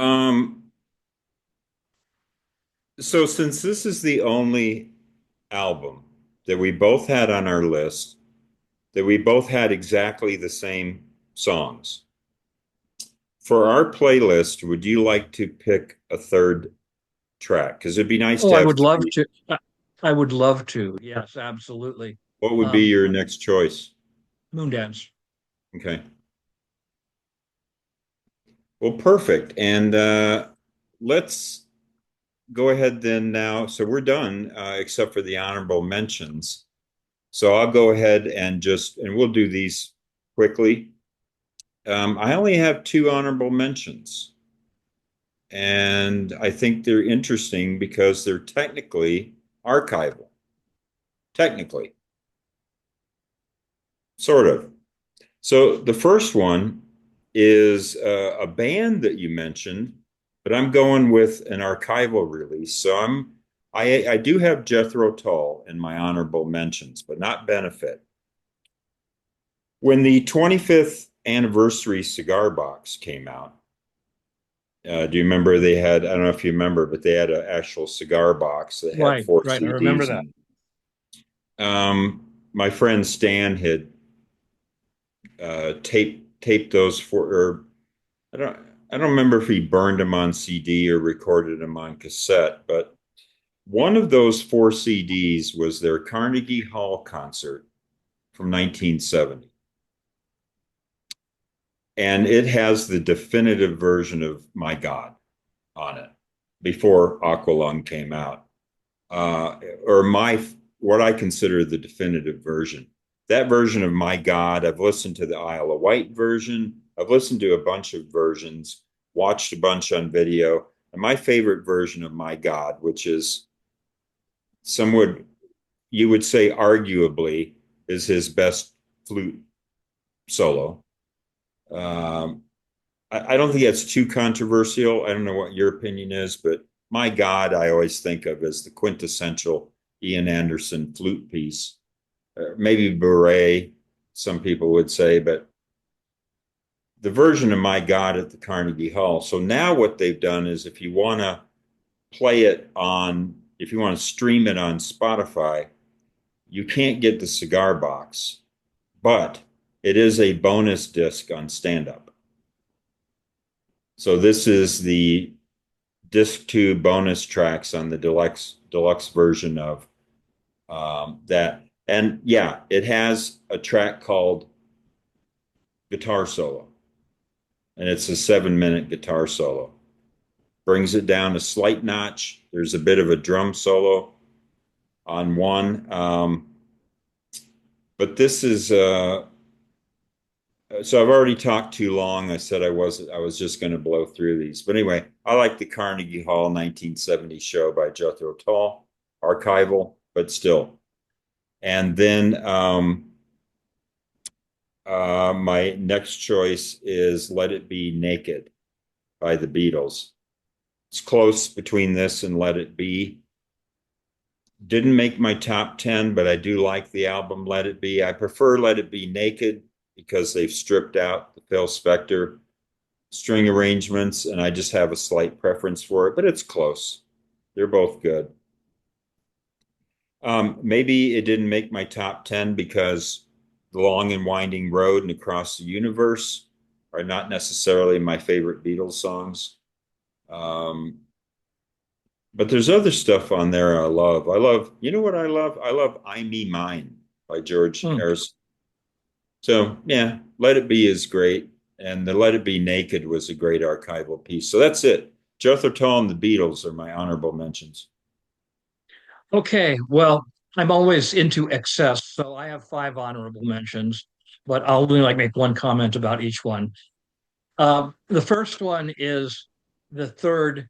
so since this is the only album that we both had on our list, that we both had exactly the same songs, for our playlist, would you like to pick a third track? Because it'd be nice Oh, to I have would love three. to. I would love to. Yes, absolutely. What would be Um, your next choice? Moondance. Okay. Well, perfect. And let's go ahead then now. So we're done, except for the honorable mentions. So I'll go ahead and and we'll do these quickly. I only have two honorable mentions, and I think they're interesting because they're technically archival. Technically, sort of. So the first one is a band that you mentioned, but I'm going with an archival release. I do have Jethro Tull in my honorable mentions, but not benefit. When the 25th anniversary cigar box came out, do you remember they had, I don't know if you remember, but they had an actual cigar box that had Right, four right. I remember CDs that. in it. My friend Stan had taped those or I don't I don't remember if he burned them on CD or recorded them on cassette, but one of those four CDs was their Carnegie Hall concert from 1970. And it has the definitive version of My God on it before Aqualung came out. Or what I consider the definitive version. That version of My God, I've listened to the Isle of Wight version. I've listened to a bunch of versions, watched a bunch on video. And my favorite version of My God, which is some would you would say arguably is his best flute solo. Um, I don't think that's too controversial. I don't know what your opinion is, but My God, I always think of as the quintessential Ian Anderson flute piece. Maybe Beret, some people would say, but the version of My God at the Carnegie Hall. So now what they've done is if you want to if you want to stream it on Spotify, you can't get the cigar box, but it is a bonus disc on stand up. So this is the disc two bonus tracks on the deluxe version of that. And yeah, it has a track called Guitar Solo, and it's a 7 minute guitar solo. Brings it down a slight notch. There's a bit of a drum solo on one. But this is so I've already talked too long. I said I was just going to blow through these. But anyway, I like the Carnegie Hall 1970 show by Jethro Tull, archival, but still. And then my next choice is Let It Be Naked by the Beatles. It's close between this and Let It Be. Didn't make my top 10, but I do like the album Let It Be. I prefer Let It Be Naked because they've stripped out the Phil Spector string arrangements, and I just have a slight preference for it, but it's close. They're both good. Maybe it didn't make my top 10 because The Long and Winding Road and Across the Universe are not necessarily my favorite Beatles songs. Um, but there's other stuff on there I love. You know what I love? I love I Me Mine by George Hmm. Harrison. So yeah, Let It Be is great. And the Let It Be Naked was a great archival piece. So that's it. Jethro Tull and the Beatles are my honorable mentions. Okay, well, I'm always into excess, so I have five honorable mentions, but I'll only like make one comment about each one. The first one is the third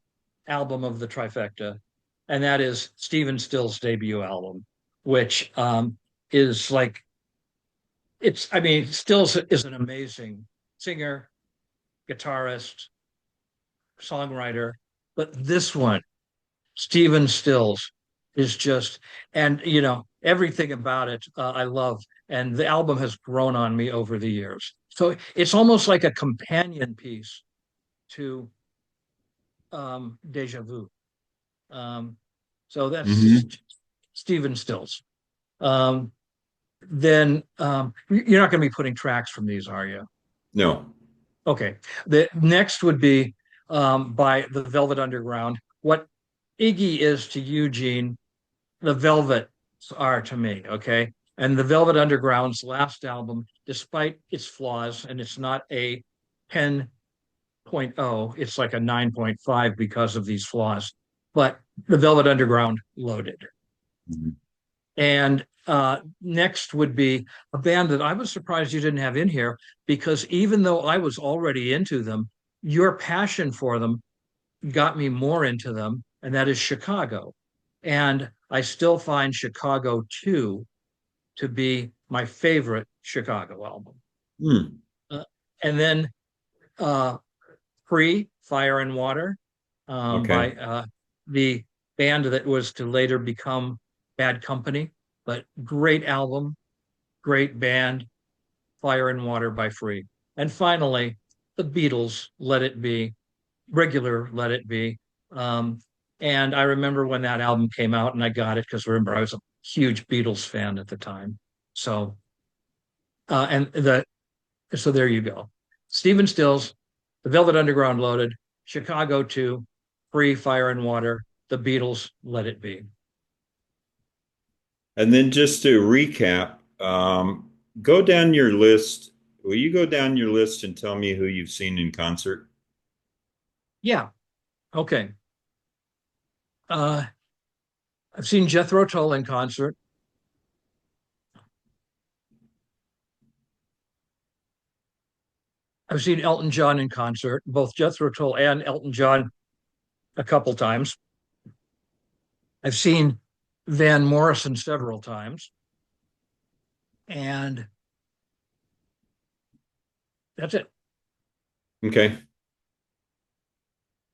album of the trifecta, and that is Stephen Still's debut album, which is like I mean, Stills is an amazing singer, guitarist, songwriter, but this one, Stephen Stills, is just, and everything about it, I love, and the album has grown on me over the years. So it's almost like a companion piece to Deja Vu. Um, so that's Hmm. Stephen Stills. Um, then you're not going to be putting tracks from these, are you? No. Okay. The next would be by the Velvet Underground. What Iggy is to Eugene, the Velvets are to me. Okay. And the Velvet Underground's last album, despite its flaws, and it's not a 10.0, it's like a 9.5 because of these flaws. But the Velvet Underground loaded. Mhm. And next would be a band that I was surprised you didn't have in here because even though I was already into them, your passion for them got me more into them, and that is Chicago. And I still find Chicago 2 to be my favorite Chicago album. Hmm. Uh, and then uh, Free, Fire and Water Okay. by the band that was to later become Bad Company, but great album, great band, Fire and Water by Free. And finally, the Beatles, Let It Be, regular Let It Be. Um, and I remember when that album came out and I got it because remember I was a huge Beatles fan at the time. So and so there you go. Stephen Stills, The Velvet Underground loaded, Chicago 2, Free Fire and Water, The Beatles, Let It Be. And then just to recap, go down your list. Will you go down your list and tell me who you've seen in concert? Yeah. Okay. Uh, I've seen Jethro Tull in concert. I've seen Elton John in concert, both Jethro Tull and Elton John a couple times. I've seen Van Morrison several times, and that's it. Okay.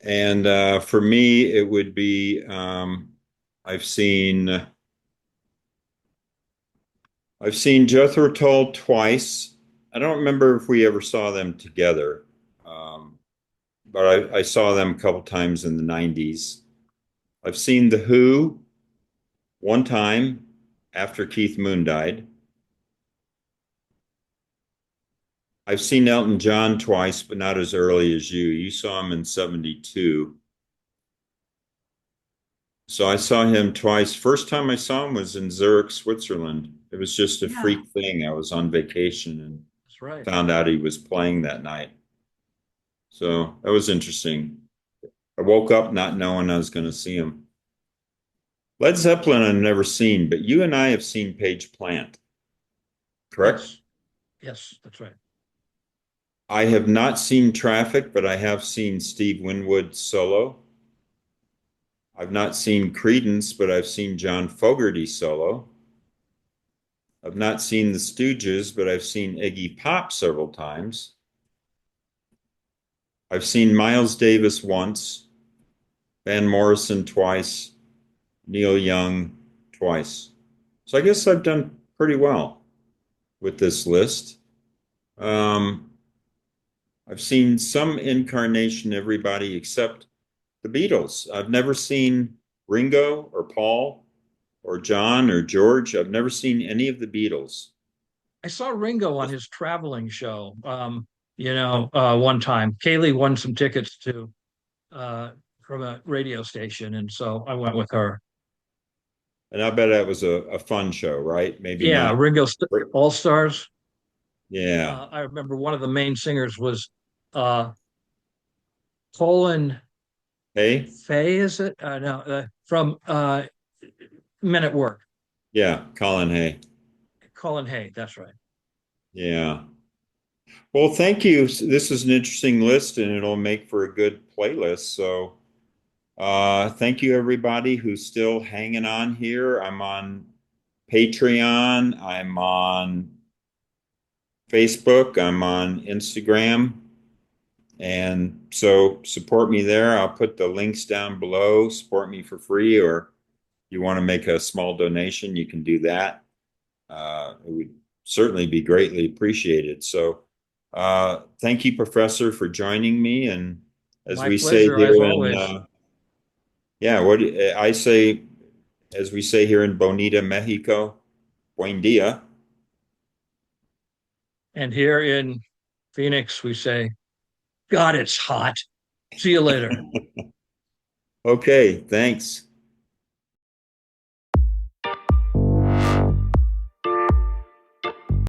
And for me, it would be I've seen I've seen Jethro Tull twice. I don't remember if we ever saw them together, but I saw them a couple times in the '90s. I've seen The Who one time after Keith Moon died. I've seen Elton John twice, but not as early as you. You saw him in '72. So I saw him twice. First time I saw him was in Zurich, Switzerland. It was just a Yeah, freak thing. I was on vacation and that's right. found out he was playing that night. So that was interesting. I woke up not knowing I was going to see him. Led Zeppelin I've never seen, but you and I have seen Page Plant, correct? Yes, yes, that's right. I have not seen Traffic, but I have seen Steve Winwood solo. I've not seen Creedence, but I've seen John Fogerty solo. I've not seen the Stooges, but I've seen Iggy Pop several times. I've seen Miles Davis once, Van Morrison twice, Neil Young. twice. So I guess I've done pretty well with this list. Um, I've seen some incarnation, everybody except the Beatles. I've never seen Ringo or Paul or John or George. I've never seen any of the Beatles. I saw Ringo on his traveling show, one time. Kaylee won some tickets to uh, from a radio station, and so I went with her. And I bet that was a fun show, right? Maybe Yeah, not. All Stars. Yeah. I remember one of the main singers was uh, Colin Hey? Fay, is it? No, from Men at Work. Yeah, Colin Hay. Colin Hay, that's right. Yeah. Well, thank you. This is an interesting list and it'll make for a good playlist. So, thank you everybody who's still hanging on here. I'm on Patreon, I'm on Facebook, I'm on Instagram. And so support me there. I'll put the links down below. Support me for free, or you want to make a small donation, you can do that. It would certainly be greatly appreciated. So, thank you, Professor, for joining me. And as My we say pleasure, as here in, always. yeah, I say, as we say here in Bonita, Mexico, buen dia. And here in Phoenix, we say, God, it's hot. See you later. Okay, thanks.